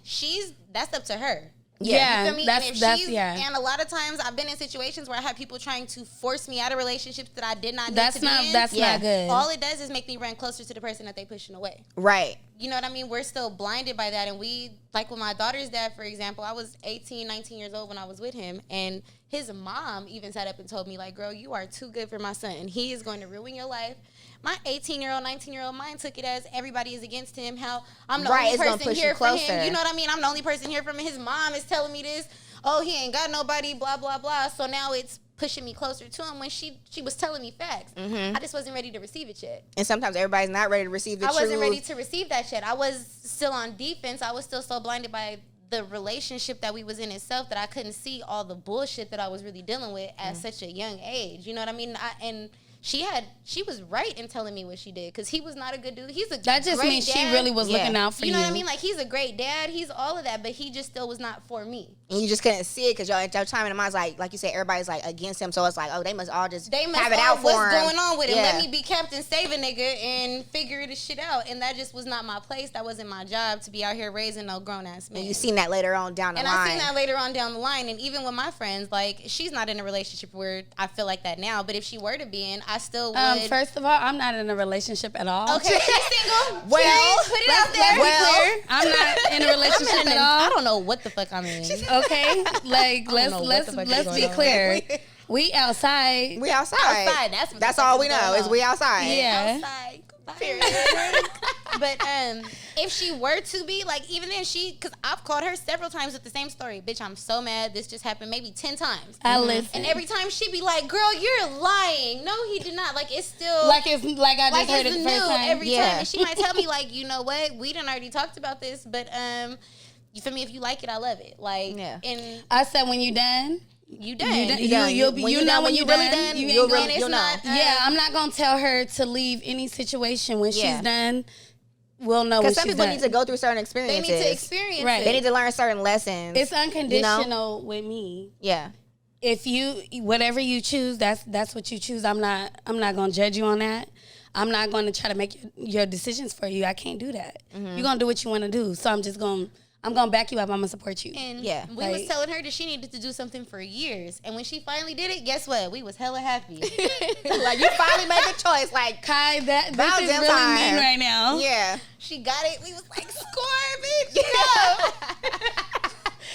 that's up to her. Yeah, you feel me? that's And a lot of times I've been in situations where I have people trying to force me out of relationships that I did not need to be in. That's not good. All it does is make me run closer to the person that they pushing away. Right. you know what I mean? We're still blinded by that. And we, like with my daughter's dad, for example, I was 18, 19 years old when I was with him. And his mom even sat up and told me, like, girl, you are too good for my son. And he is going to ruin your life. My 18-year-old, 19-year-old mind took it as everybody is against him. How I'm the only person here for him. You know what I mean? I'm the only person here for him. His mom is telling me this. Oh, he ain't got nobody, blah, blah, blah. So now it's pushing me closer to him when she was telling me facts. I just wasn't ready to receive it yet. And sometimes everybody's not ready to receive the truth. I wasn't ready to receive that shit. I was still on defense. I was still so blinded by the relationship that we was in itself that I couldn't see all the bullshit that I was really dealing with at such a young age. You know what I mean? And she was right in telling me what she did, because he was not a good dude. He's a that just great means dad. she really was looking out for you. You know what I mean? Like, he's a great dad. He's all of that, but he just still was not for me. And you just couldn't see it because your time in the mind's like you said, everybody's like against him. So it's like, oh, they must all just have it out for him. What's going on with him? Let me be Captain Save a nigga and figure this shit out. And that just was not my place. That wasn't my job to be out here raising no grown ass man. And you seen that later on down the line. And I seen that later on down the line. And even with my friends, like, she's not in a relationship where I feel like that now. But if she were to be in, I still would. First of all, I'm not in a relationship at all. Okay, she's single. Well, put it out there. Well, I'm not in a relationship at all. I don't know what the fuck I'm in. Okay, like let's be clear. We outside. We outside. That's all we know is we outside. Yeah. Outside. Period. But if she were to be, like, even then, because I've called her several times with the same story. Bitch, I'm so mad. This just happened maybe 10 times. I listen. And every time she be like, girl, you're lying. No, he did not. Like, it's still. Like I just heard it the first time. Every time. And she might tell me, like, you know what? We done already talked about this, but you feel me? If you like it, I love it. Like, and I said, when you done. You done. You know when you really done. You'll know. Yeah, I'm not gonna tell her to leave any situation when she's done. We'll know what she's done. Because some people need to go through certain experiences. They need to experience it. They need to learn certain lessons. It's unconditional with me. Yeah. If whatever you choose, that's what you choose. I'm not gonna judge you on that. I'm not gonna try to make your decisions for you. I can't do that. You're gonna do what you want to do. So I'm gonna back you up. I'm gonna support you. And we was telling her that she needed to do something for years. And when she finally did it, guess what? We was hella happy. Like, you finally made a choice. Like, Kai, this is really mean right now. Yeah. She got it. We was like, score, bitch. Yeah.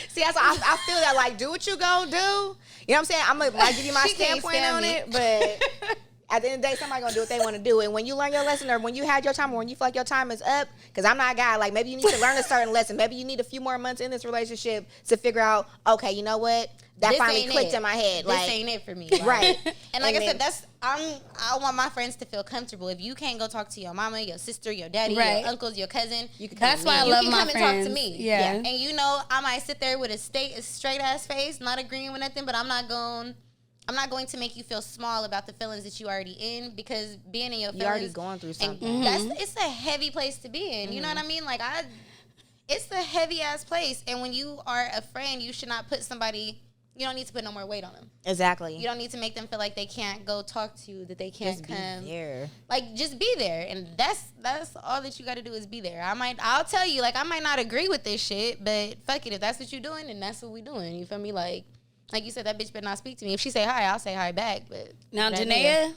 See, that's why I feel that, like, do what you gonna do. You know what I'm saying? I'm gonna give you my standpoint on it, but at the end of the day, somebody gonna do what they want to do. And when you learn your lesson, or when you had your time, or when you feel like your time is up, because I'm not a guy, like, maybe you need to learn a certain lesson. Maybe you need a few more months in this relationship to figure out, okay, you know what? That finally clicked in my head. This ain't it for me. Like, right. And like I said, I want my friends to feel comfortable. If you can't go talk to your mama, your sister, your daddy, your uncles, your cousin, you can that's why I love my friends. You can come and talk to me. Yeah. And you know, I might sit there with a straight ass face, not agreeing with nothing, but I'm not going to make you feel small about the feelings that you already in, because being in your feelings, you're already going through something. It's a heavy place to be in. You know what I mean? Like, it's a heavy ass place. And when you are a friend, you should not put somebody. You don't need to put no more weight on them. Exactly. You don't need to make them feel like they can't go talk to you, that they can't just come. Be there. Like, just be there. And that's all that you got to do is be there. I'll tell you, like, I might not agree with this shit, but fuck it. If that's what you're doing, then that's what we doing. You feel me? Like you said, that bitch better not speak to me. If she say hi, I'll say hi back. But now, Janaea,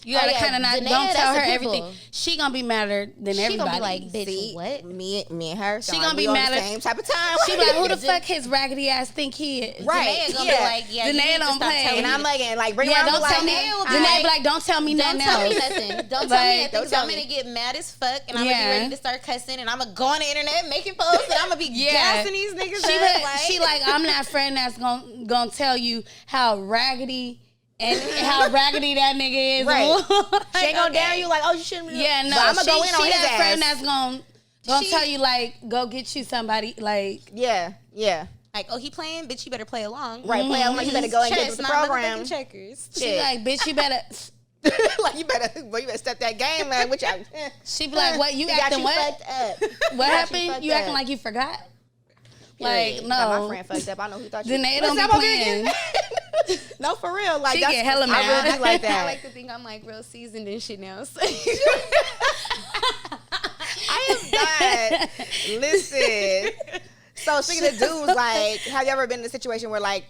you gotta kind of not. Janaea, don't tell her everything. She gonna be madder than everybody. She gonna be like, bitch, see, what? Me and her. She gonna be mad at the same type of time. She like, who the fuck his raggedy ass think he is? Right. Janaea gonna be like, yeah, Janaea don't play. And I'm like, bring around don't the tell me. Janaea be like, don't tell me nothing else. Don't tell me nothing. Don't tell me nothing. Because I'm gonna get mad as fuck, and I'm gonna be ready to start cussing, and I'm gonna go on the internet making posts, and I'm gonna be gassing these niggas. She like, I'm that friend that's gonna tell you how raggedy. And how raggedy that nigga is. Right. She ain't gonna down you like, oh, you shouldn't be. Yeah, no. But I'm gonna go in on his that ass. friend that's gonna tell you, like, go get you somebody, like. Yeah. Like, oh, he playing? Bitch, you better play along. Right, play along. You better go and get with the program. Checkers. She like, bitch, you better. Like, you better step that game, man. Which she be like, what? You acting what? Fucked up. What happened? You acting like you forgot? Like, no. My friend fucked up. I know who thought you. Janaea don't be playing. No, for real. Like, she get hella mad. I really be like that. I like to think I'm like real seasoned and shit now. So. I am not. Listen. So speaking of dudes, like, have you ever been in a situation where, like,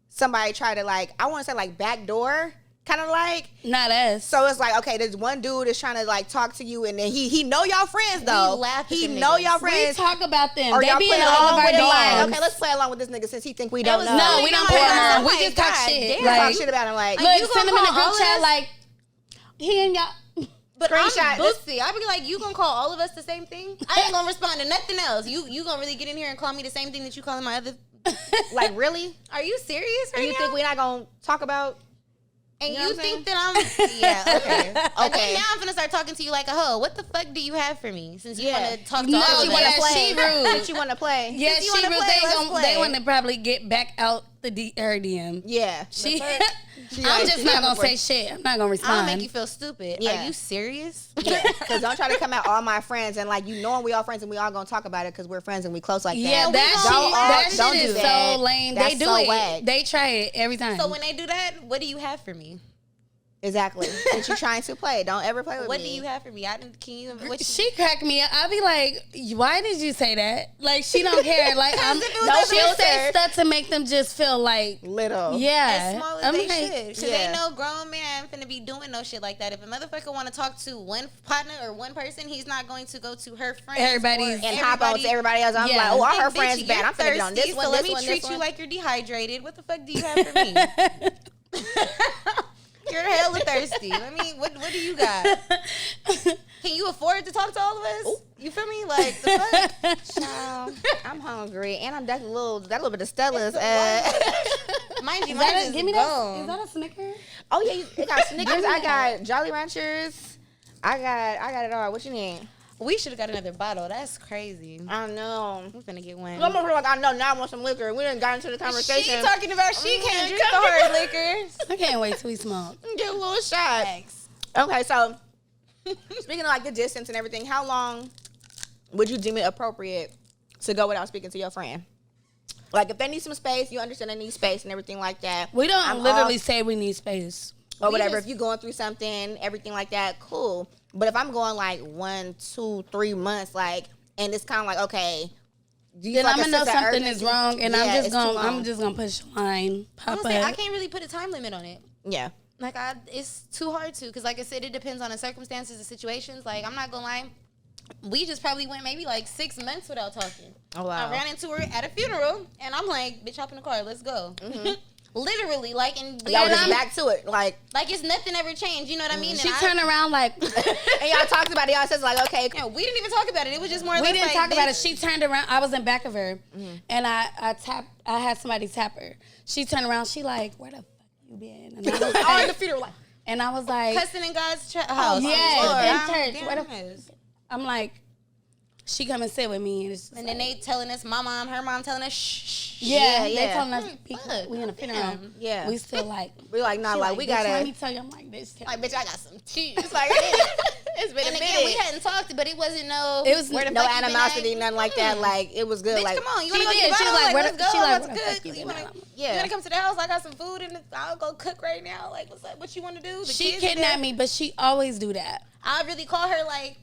somebody tried to, like, I want to say, like, backdoor? kind of like. Not us. So it's like, okay, there's one dude that's trying to like talk to you, and then he know y'all friends though. We laugh at he them know niggas. y'all We friends. talk about them. Or They y'all be play in all of along our with it. Like, DMs. okay, let's play along with this nigga since he think we don't was know. No, we don't play along. We like, just talk God shit. damn. Talk Like, shit about him. Like, you look, gonna send them in a call all group of chat us? like, he and y'all. But Screenshot. I'm Bootsy. I be like, you gonna call all of us the same thing? I ain't gonna respond to nothing else. You gonna really get in here and call me the same thing that you calling my other? like really? Are you serious right And you now? think we're not gonna talk about? And You know you what I'm think that I'm yeah, okay. And Okay. then now I'm gonna start talking to you like a hoe. What the fuck do you have for me? Since you Yeah. wanna talk to No, all of yeah, us. she rude. That you want to play? Yeah, If you she wanna real. play, let's They play. want to probably get back out her DM. Yeah. She. She I'm like, just not gonna say shit. I'm not gonna I'll respond. make you feel stupid. Yeah. Are you serious? Yeah, because don't try to come at all my friends and like you knowing we all friends and we all gonna talk about it because we're friends and we close like Yeah, that. that Don't shit do is that. so lame. That's They do so it. whack. They try it every time. So when they do that, what do you have for me? Exactly. Since you're trying to play, don't ever play with What me. do you have for me? I didn't. Can you? What you she cracked me up. I'll be like, why did you say that? Like, she don't care. Like, I'm if it was no, a she'll say filter. stuff to make them just feel like, Little. yeah. as small as I'm they like, should. Because yeah. they know grown man finna be doing no shit like that. If a motherfucker want to talk to one partner or one person, he's not going to go to her friends. Everybody's- or And hop on to everybody else. I'm Yeah. like, oh, all Like, her bitch, friends bad. you're I'm finna get on this thirsty, one, so this let me one, treat this you one. like you're dehydrated. What the fuck do you have for me? You're hella thirsty. I mean, what do you got? Can you afford to talk to all of us? You feel me? Like the fuck? Child, I'm hungry and I'm that little bit of Stella's. Mind you, Is mine that is a, give me that. gone. Is that a Snicker? Oh yeah, it got Snickers. I got Jolly Ranchers. I got it all. What you need? We should have got another bottle. That's crazy. I know. I'm finna get one. I'm over like I know now I want some liquor. We didn't got into the conversation. She talking about she can't drink come the here. hard liquor. I can't wait till we smoke. Get a little shot. Thanks. Okay, so speaking of like the distance and everything, how long would you deem it appropriate to go without speaking to your friend? Like if they need some space, you understand they need space and everything like that. We don't I'm literally off, say we need space. or we whatever. just- If you're going through something, everything like that, cool. But if I'm going like 1, 2, 3 months, like, and it's kind of like, okay, do you Then feel I'm like gonna a know sense of something is urgency? wrong, and Yeah, I'm it's too long. I'm just gonna push a line, pop Honestly, I up. can't really put a time limit on it. Yeah. Like it's too hard to, because like I said, it depends on the circumstances, the situations. Like I'm not gonna lie, we just probably went maybe like 6 months without talking. Oh wow. I ran into her at a funeral, and I'm like, "Bitch, hop in the car, let's go." Literally, like, and Y'all and just I'm- back to it, like, like it's nothing ever changed. You know what I mean? She And turned around like and y'all talked about it. Y'all says like, okay, Yeah, we didn't even talk about it. It was just more. or we less didn't like, talk about it. bitch, She turned around. I was in back of her, and I had somebody tap her. She turned around. She like, where the fuck you been? And I was on like, the funeral, like, and I was like, cussing in God's house. yes, Lord, in I'm church. damn Where the- honest. I'm like, she come and sit with me, and it's just And then like, they telling us, my mom, her mom telling us, shh. yeah, Yeah, they yeah. telling us Fuck, we in a funeral. damn. yeah. We still like, We like, nah, she like, we "Bitch, let me gotta, tell you, I'm like, bitch, like, bitch, I got some tea. It's like, it's been a and again, minute. we hadn't talked, but it wasn't no. It was where the no fuck you been animosity, at? nothing like that. Like, it was good. Bitch, Like, come on, you She wanna go did. get She the was bottle? like, where Let's the- go. she like, What's where the fuck good? you You been wanna, at? Yeah. you wanna come to the house? I got some food and I'll go cook right now. Like, what's up? What you wanna do? The she kids are kidnapped there. me, but she always do that. I really call her like,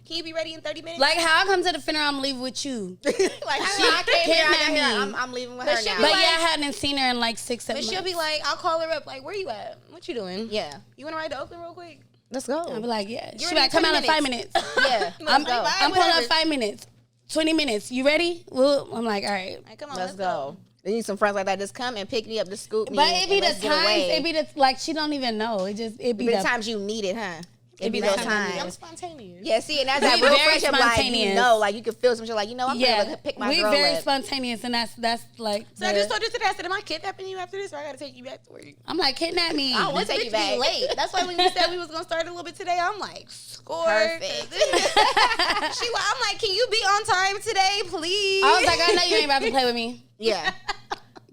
can you be ready in 30 minutes? Like how I come to the funeral, I'm leaving with you. like, I came here, I got kidnapped here. me. I'm leaving with But her she'll now. be But like- yeah, I hadn't seen her in like 6, 7 but months. she'll be like, I'll call her up. Like, where you at? What you doing? Yeah. You wanna ride to Oakland real quick? Let's go. I'll be like, yeah. You're She ready like, in come 20 out in 5 minutes. Yeah. I'm, Let's go. I'm pulling up Whatever. 5 minutes. 20 minutes. You ready? Well, I'm like, all right. Like, come on, Let's go. They need some friends like that. Just come and pick me up, just scoop me. But it be and the let's get times, away. it be the, like, she don't even know. It just, it be Be the the, times you need it, huh? It be the those times I'm times. spontaneous. Yeah, see, and that's that We real very friendship. Like, you spontaneous. know, like, you can feel some shit. Like, you know, I'm yeah. gonna pick my We girl very up. spontaneous, and that's like, So I just told you today, I said, am I kidnapping you after this or I gotta take you back to work? I'm like, kidnap me. I don't want to take Bitch you be back. late. That's why when you said we was gonna start a little bit today, I'm like, score. Perfect. I'm like, can you be on time today, please? I was like, I know you ain't about to play with me. Yeah.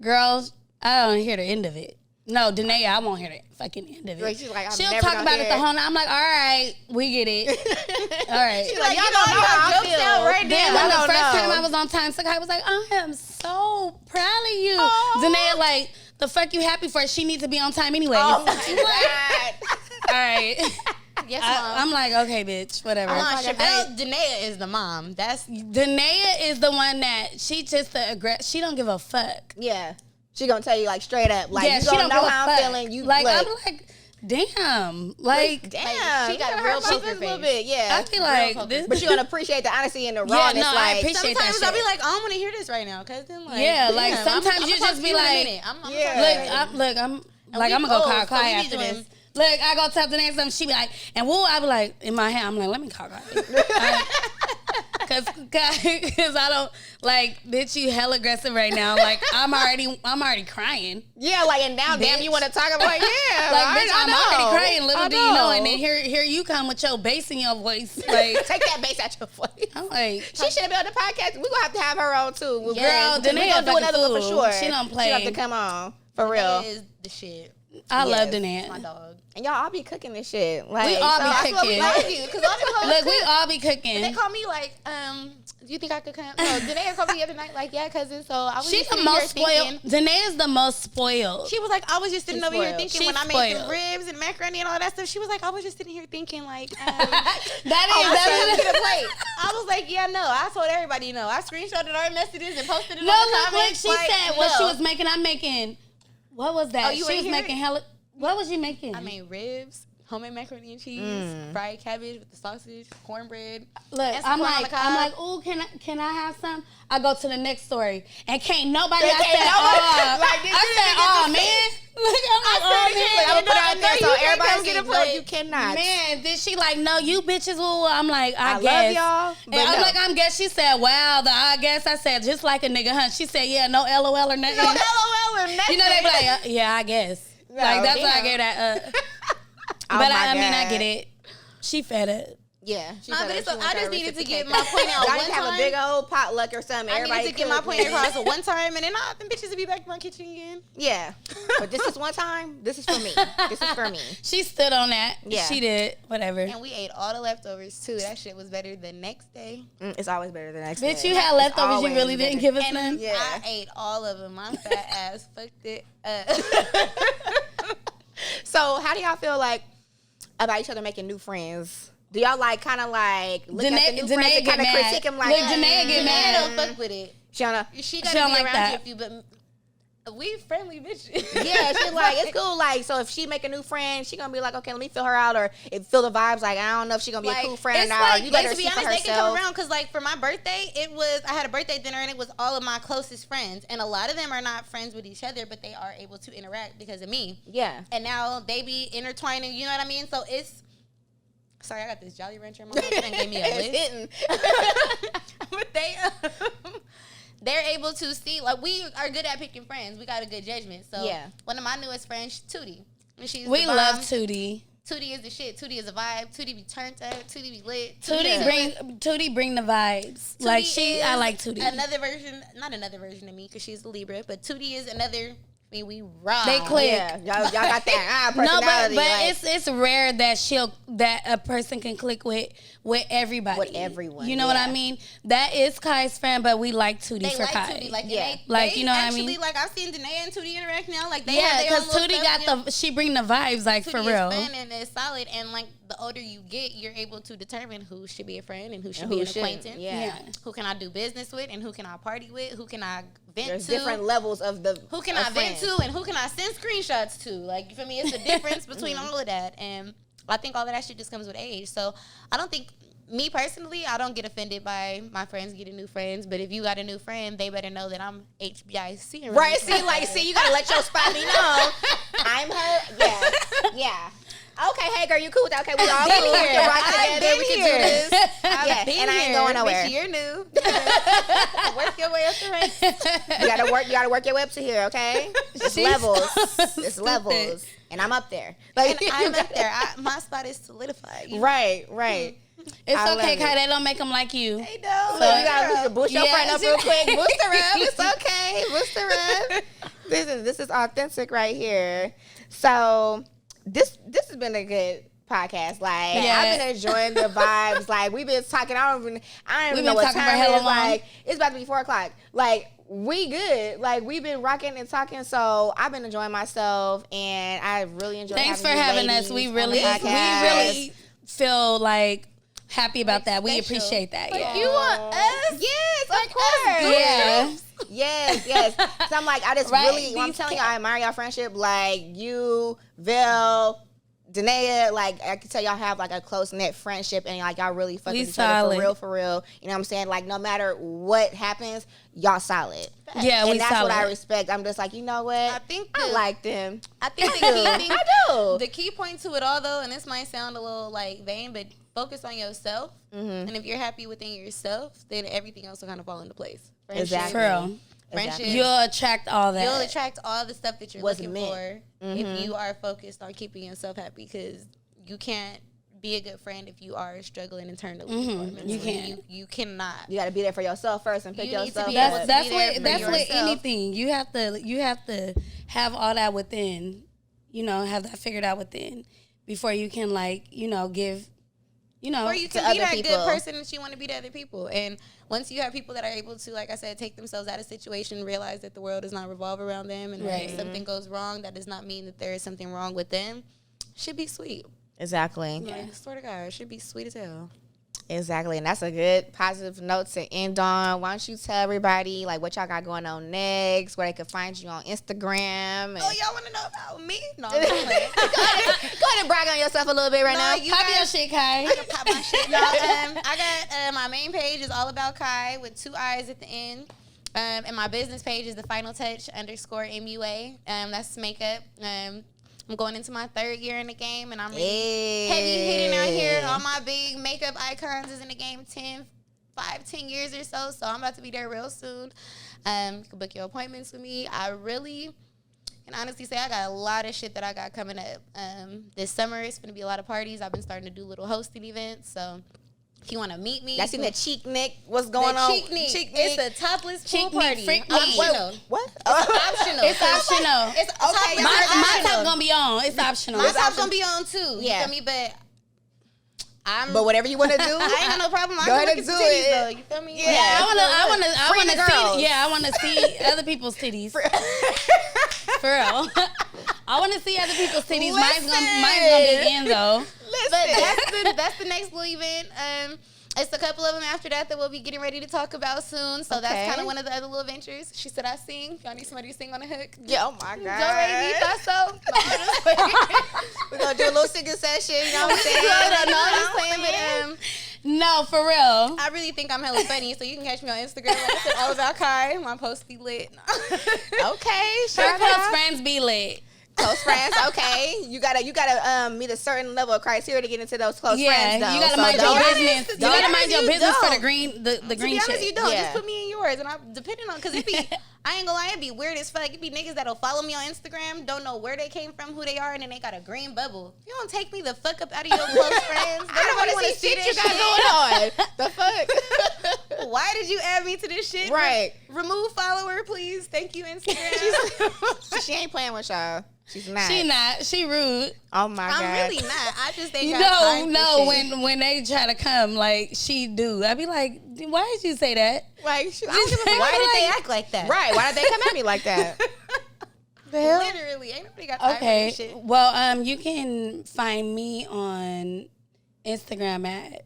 Girls, I don't hear the end of it. No, Danae, I won't hear the fucking end of it. Like, she's like, I'm She'll never talk gonna about it hear the whole night. I'm like, all right, we get it. All right. She's like, y'all you don't know know how I your jokes feel. out right Then now. when I the don't first know. time I was on time, Sakai was like, I am so proud of you. Oh. Danae, like, the fuck you happy for? She needs to be on time anyway. Oh, my all right. Yes, mom. I'm like, okay, bitch, whatever. Come on, I- Chevelle, Danae is the mom. That's Danae is the one that she just she don't give a fuck. Yeah. She gonna tell you, like, straight up. Like, yeah, you she gonna don't know give a how fuck. I'm feeling. You like, look. I'm like, damn. Like, damn. She got a real poker face. A little bit, yeah. I feel like this. But you don't appreciate the honesty and the rawness. Yeah, no, like, I appreciate that sometimes shit. I'll be like, I don't want to hear this right now. Cause then, like, yeah, damn, like sometimes you just be like, I'm gonna go call Kai after this. Look, I go tell the next time, she be like, and woo, I be like, in my head, I'm like, let me call Kai. Cause I don't, like, bitch, you hella aggressive right now. Like, I'm already crying. Yeah, like, and now, damn, you want to talk about, yeah. Like, bitch, I'm already crying, little do you know. And then here you come with your bass in your voice. Like, take that bass out your voice. Oh, I'm like, she should have been on the podcast. We're going to have her on, too. Well, girl, we're going to do another one for sure. She don't play. She have to come on, for real. Is the shit. I love Danae. My dog. And y'all all be cooking this shit. Like, we all be cooking. Look, we all be cooking. They call me like, do you think I could come? No, Danae called me the other night like, yeah, cousin. So I was She's just the sitting most here spoiled. thinking. Danae is the most spoiled. She was like, I was just sitting over here thinking She's when I made some spoiled. ribs and macaroni and all that stuff. She was like, I was just sitting here thinking like, that's I was like, yeah, no. I told everybody no. I screenshotted our messages and posted it on the look, comments. she said what she was making. I'm making. What was that? Oh, you she was hear making it? hella. What was you making? I made ribs, homemade macaroni and cheese, fried cabbage with the sausage, cornbread. Look, I'm like, ooh, can I have some? I go to the next story and can't nobody. I said, oh man. Look, I'm gonna put it out there so everybody get a plate. You cannot. Man, then she like, no, you bitches. Ooh, I'm like, I love guess. y'all. But And I'm no. like, I'm guess. She said, wow, I guess. I said, just like a nigga, huh? She said, yeah, no LOL or nothing. No LOL or nothing. You know, they be like, yeah, I guess. No, like, that's damn. why I gave that. Oh but my I mean, I God. get it. She fed it. Yeah. But it's I just needed to get my point out Y'all one need to have time. a big old potluck or something. I Everybody needed to get my cook, point man. across one time, and then them bitches will be back in my kitchen again. Yeah. But this is one time. This is for me. This is for me. She stood on that. Yeah. She did. Whatever. And we ate all the leftovers too. That shit was better the next day. It's always better than next Bitch, day. you had leftovers. You always really better. didn't give us And none. Yeah. I ate all of them. My fat ass fucked it up. So how do y'all feel like about each other making new friends? Do y'all like kind of like look at the new friends and kind of critique them like, Look, Danae get I mad. don't fuck with it. Shana? She don't gotta be like around that. you if you, but we friendly bitches. Yeah, she's like, it's cool. Like, so if she make a new friend, she gonna be like, okay, let me feel her out, or if feel the vibes. Like, I don't know if she gonna be a cool friend or it's not. like, Or you let her to be see for honest, they can come herself. around because, like, for my birthday, I had a birthday dinner and it was all of my closest friends, and a lot of them are not friends with each other, but they are able to interact because of me. Yeah. And now they be intertwining. You know what I mean? So it's. Sorry, I got this Jolly Rancher in my mouth and gave me a It's list. hitting. But they're able to see, like, we are good at picking friends. We got a good judgment. So Yeah. one of my newest friends, Tootie. And she's We the bomb. love Tootie. Tootie is the shit. Tootie is a vibe. Tootie be turned up. Tootie be lit. Tootie bring the vibes. Tootie Like is I like Tootie. Not another version of me because she's a Libra, but Tootie is another. I mean, we rock. They click. Yeah, y'all got that No, personality. but like, it's rare that a person can click with everybody. With everyone, You know what I yeah. mean? That is Kai's friend, but we like Tootie They for like Kai. Tootie, like Yeah. Like, you know what I actually, mean? like I've seen Danae and Tootie interact now. Like they Yeah, have their own because little Tootie stuff, she bring the vibes, like, for Tootie real. is fun and it's solid, and like the older you get, you're able to determine who should be a friend and who should And be who an shouldn't. acquaintance. Yeah. Who can I do business with and who can I party with? Who can I vent there's to? different levels of the. Who can of I vent friends. to and who can I send screenshots to? Like, you feel me? It's the difference between all of that. And I think all of that shit just comes with age. So I don't think, me personally, I don't get offended by my friends getting new friends. But if you got a new friend, they better know that I'm HBIC. and Right, really see, you gotta let your spot be known. I'm her. Yeah. Okay, hey girl, you cool with that? Okay, we all cool. We can rock together. We can do this. Yeah, and I ain't going nowhere. Bitch, you're new. Work your way up the ranks. You gotta work your way up to here, okay? It's levels. It's levels. And I'm up there. Like, And I'm up there. My spot is solidified. You know? Right. It's I okay, love Kai. it. They don't make them like you. They don't. So you gotta boost your Yeah. friend up real quick. Boost her up. It's okay. Boost her up. This is authentic right here. So this has been a good podcast. Like, Yeah. I've been enjoying the vibes. Like, we've been talking. I don't even We've know been what talking for time hella it is. long. Like, it's about to be 4:00. Like, we good. Like, we've been rocking and talking. So I've been enjoying myself, and I really enjoy. Thanks for you having us. ladies We on really the podcast. feel like happy about that. We special. appreciate that. Like, Yeah. you want us? Yes, Like of course. us, Yeah. Yes. So I'm like, I just Right, really, I'm these telling you, I admire y'all friendship. Like, you, Vell, Danae, like I can tell y'all have like a close knit friendship and like y'all really fuck with each solid. other for real. You know what I'm saying? Like no matter what happens, y'all solid. Yeah, and we that's solid. what I respect. I'm just like, you know what? I like them. I think the key thing, I do. the key point to it all though, and this might sound a little like vain, but focus on yourself. And if you're happy within yourself, then everything else will kind of fall into place. Exactly. For real. Friendship. You'll attract all that. You'll attract all the stuff that you're What's looking meant. for if you are focused on keeping yourself happy, because you can't be a good friend if you are struggling internally. You can't. You cannot. You got to be there for yourself first and pick You need to yourself be up. able to That's be there what for that's what yourself. anything. You have to have all that within. You know, have that figured out within before you can give. Or you to can be other that people. good person that you want to be to other people. And once you have people that are able to, like I said, take themselves out of situation, realize that the world does not revolve around them, and Right. if something goes wrong, that does not mean that there is something wrong with them. Should be sweet. Exactly. Like, swear to God, it should be sweet as hell. Exactly. And that's a good positive note to end on. Why don't you tell everybody like what y'all got going on next, where they can find you on Instagram. And Oh, y'all want to know about me? No, I'm just playing. go ahead and brag on yourself a little bit right now. You Pop your guys- shit, Kai. I can pop my shit. Y'all, I got my main page is all about Kai with 2 I's at the end. And my business page is the final touch _MUA. That's makeup. I'm going into my 3rd year in the game, and I'm really heavy hitting out here. All my big makeup icons is in the game 10 years or so. So I'm about to be there real soon. You can book your appointments with me. I really can honestly say I got a lot of shit that I got coming up. This summer it's going to be a lot of parties. I've been starting to do little hosting events. So if you want to meet me. That's in the cheek nick. What's going on? Cheek nick. It's a topless pool Cheek nick, party. freak Optional. What? Optional. It's optional. It's Okay, My top gonna be on. It's optional. My top's gonna be on too. You Yeah. feel me? But But whatever you want to do, I ain't got no problem. I Go can ahead look and at do the titties it. though. You feel me? Yeah. Yeah, I Free wanna the girls. see. Yeah, I wanna see other people's titties. For real. I wanna see other people's titties. Mine's gonna be in though. But that's the next little event. It's a couple of them after that we'll be getting ready to talk about soon. So Okay. that's kind of one of the other little ventures. She said I sing. Y'all need somebody to sing on the hook. Yeah, oh my Go God. Ray, so. We're going to do a little singing session, you know what I'm saying? I'm just saying, but No, for real. I really think I'm hella funny, so you can catch me on Instagram. Like I said, all about Kai. My post be lit. Okay, Her shout close out. friends be lit. Close friends, okay. You gotta meet a certain level of criteria to get into those close Yeah, friends, though. you gotta So mind your don't- business. You don't- gotta mind your you business for don't. the green, the To green be honest, shit. you don't. Yeah. Just put me in yours, and I'm depending on because it be. I ain't gonna lie, it be weird as fuck. It be niggas that'll follow me on Instagram, don't know where they came from, who they are, and then they got a green bubble. You don't take me the fuck up out of your close friends. I don't want to see shit you got going on. The fuck? Why did you add me to this shit? Right. Remove follower, please. Thank you, Instagram. She ain't playing with y'all. She's not. She not. She rude. Oh my God. I'm really not. I just ain't got time for No. shit. When they try to come, like she do, I be like, why did you say that? Like, I don't give a Just fuck. Why did they like- act like that? Right. Why did they come at me like that? The hell? Literally, ain't nobody got time for Okay. this shit. Well, you can find me on Instagram at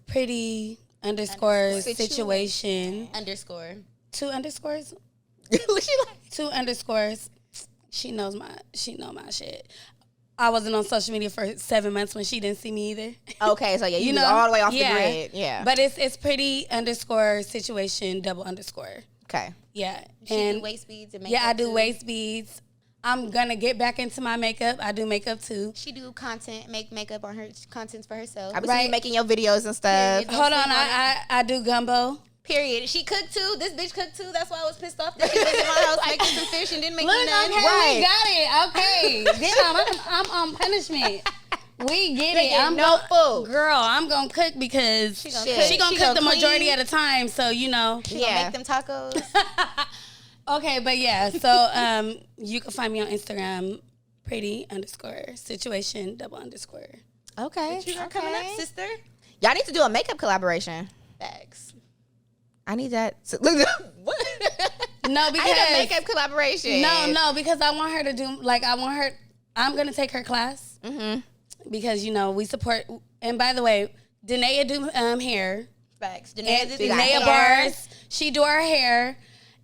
pretty _ situation. Underscore. 2 underscores. She like, 2 underscores. She know my shit. I wasn't on social media for 7 months when she didn't see me either. okay, so yeah, you was all the way off the grid. Yeah. But it's pretty _ situation _ okay. Yeah. She and do waist beads and makeup. yeah, I do too. waist beads. I'm gonna get back into my makeup. I do makeup too. She do content, make makeup on her contents for herself. I be seeing you making your videos and stuff. Period. Hold on, I do gumbo. Period. She cooked too. This bitch cooked too. That's why I was pissed off that she was in my house making some fish and didn't make Look, me none. okay, Right. we got it. Okay, damn, I'm on punishment. We get it. Getting I'm no food. Girl, I'm gonna cook because she gonna gonna, cook. she gonna She cook gonna the majority clean. of the time. So you know. She gonna Yeah. make them tacos. Okay, but yeah. So you can find me on Instagram, pretty _ situation _ Okay. You got coming up, sister? Y'all need to do a makeup collaboration. Bags. I need that. Look, what? No, I need a because makeup collaboration. no, because I want her to do I'm gonna take her class because we support. And by the way, Danae do hair. Bags. And Danae got Danae hair. Bars, she do our hair.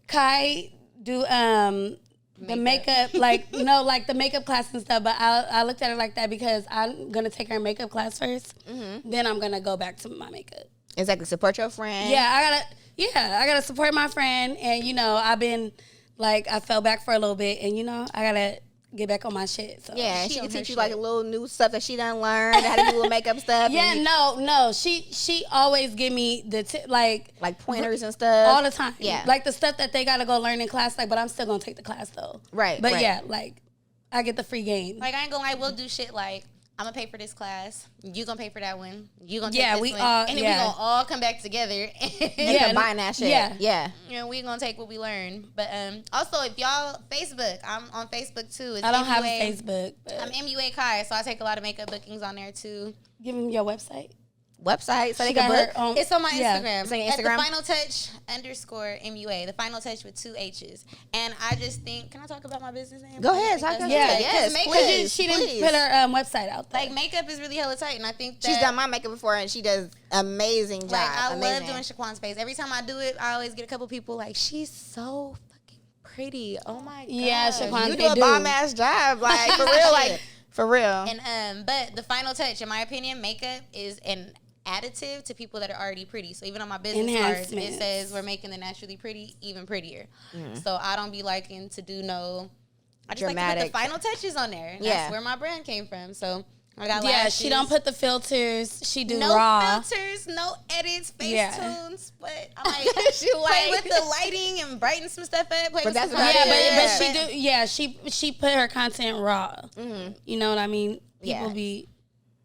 Kai do the makeup, like like the makeup class and stuff. But I looked at it like that because I'm gonna take her makeup class first. Then I'm gonna go back to my makeup. Exactly. Support your friend. Yeah, I gotta support my friend, and I've been like I fell back for a little bit, and I gotta get back on my shit. So. Yeah, she can teach you like a little new stuff that she done learned, how to do little makeup stuff. Yeah, no, she always give me the like pointers and stuff all the time. Yeah, like the stuff that they gotta go learn in class. Like, but I'm still gonna take the class though. Right. But right. yeah, like I get the free game. Like I ain't gonna lie, we'll do shit like I'm gonna pay for this class. You gonna pay for that one. You gonna take this one. And then we gonna all come back together and combine that shit. Yeah. And we gonna take what we learned. But also if y'all Facebook, I'm on Facebook too. It's I don't have a MUA. Facebook. But I'm MUA Kai, so I take a lot of makeup bookings on there too. give them your website. Website so She they can got book. her It's on my yeah. Instagram. It's on your At the Instagram? final touch _MUA. The final touch with 2 H's. And I just think, can I talk about my business name? Go ahead, I talk think about that's- it. Yes, makeup- please. She didn't put her website out there. Like makeup is really hella tight, and I think that She's done my makeup before, and she does amazing job. like I amazing. love doing Shaquan's face. Every time I do it, I always get a couple people like, she's so fucking pretty. Oh my god. Yeah, Shaquan, You they do a do. bomb ass job, like for real, like for real. And but the final touch, in my opinion, makeup is an additive to people that are already pretty. So even on my business card, it Enhancements. says we're making the naturally pretty even prettier. So I don't be liking to do no. I just like to Dramatic. put the final touches on there. Yeah. That's where my brand came from. So I got Yeah, lashes. she don't put the filters. She do no raw. filters, no edits, face Yeah. tunes. But I might She play like- with the lighting and brighten some stuff up. Play with that's some about Yeah, it. but she do. Yeah, she put her content raw. You know what I mean? People Yeah. be.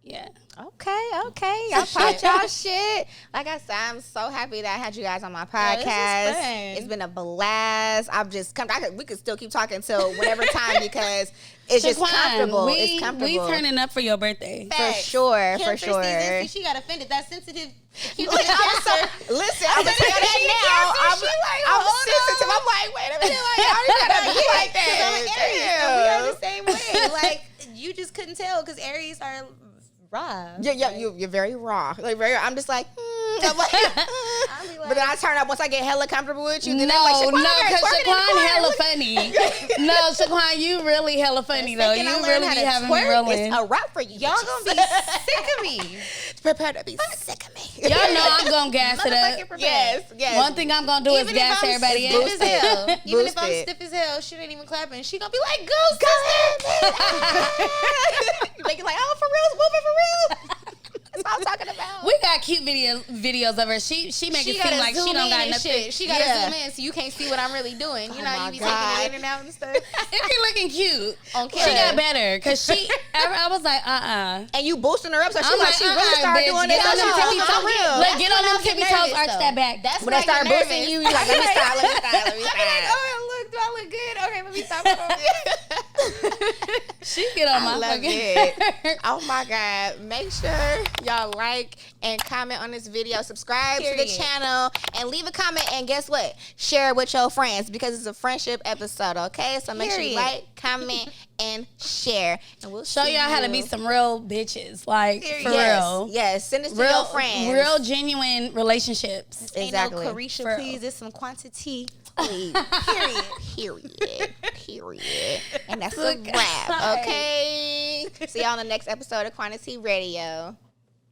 Yeah. Okay. Y'all pop y'all shit. Like I said, I'm so happy that I had you guys on my podcast. this is fun. It's been a blast. I've just come. We could still keep talking till whatever time because it's just Shaquan, comfortable. It's comfortable. We turning up for your birthday. for sure. Kim For sure. Christie's, she got offended. That's sensitive. Listen, I'm gonna tell that now. I'm sensitive. I'm like, wait a minute, like, how you gotta be like that? I'm an Aries, and we are the same way. Like you just couldn't tell because Aries are raw. Yeah, you're very raw. Like very. I'm just like, I'm like, I'll be like- but then I turn up once I get hella comfortable with you. Then No, I'm like, because twerking in the Shaquan corner. hella funny. No, Shaquan, you really hella funny though. second I You learn really how be to having me twerk, rolling. It's a wrap for you. Y'all gonna be sick of me. Prepare to be sick of me. Y'all know I'm gonna gas it Motherfucking up. prepared. Yes. One thing I'm gonna do is Even gas if I'm everybody stiff else. as hell, even if Boost I'm it. stiff as hell, she ain't even clapping. She gonna be like, "Go, You make it like, oh, for real, moving for real. That's what I'm talking about. We got cute videos of her. She make it seem like she don't got nothing. She gotta Yeah. zoom in so you can't see what I'm really doing. You know, my you be God. taking it in and out and stuff. It be looking cute. On She camera. got better because I was like, And you boosting her up, so she I'm like, like, she really started bitch, doing get it. on them So tippy she- toes. for real. Look, get on them When I tippy get toes, nervous, arch though. that back. That's When I start get boosting nervous. you, you like, let me stop, let me stop, let me I be like, stop. oh, look, do I look good? Okay, let me stop. She get on my I love fucking it. Oh my God. Make sure y'all like and comment on this video. Subscribe to the Period. channel and leave a comment. And guess what? Share it with your friends because it's a friendship episode, okay? So make sure you Period. like, comment, and share. And we'll Show see y'all how to you. be some real bitches, like for Yes, real. yes. Send this to your friends. real genuine relationships. Exactly. Ain't no Carisha, For- please. It's some quantity. Period. Period. And that's a wrap, okay? See y'all on the next episode of Quantity Radio.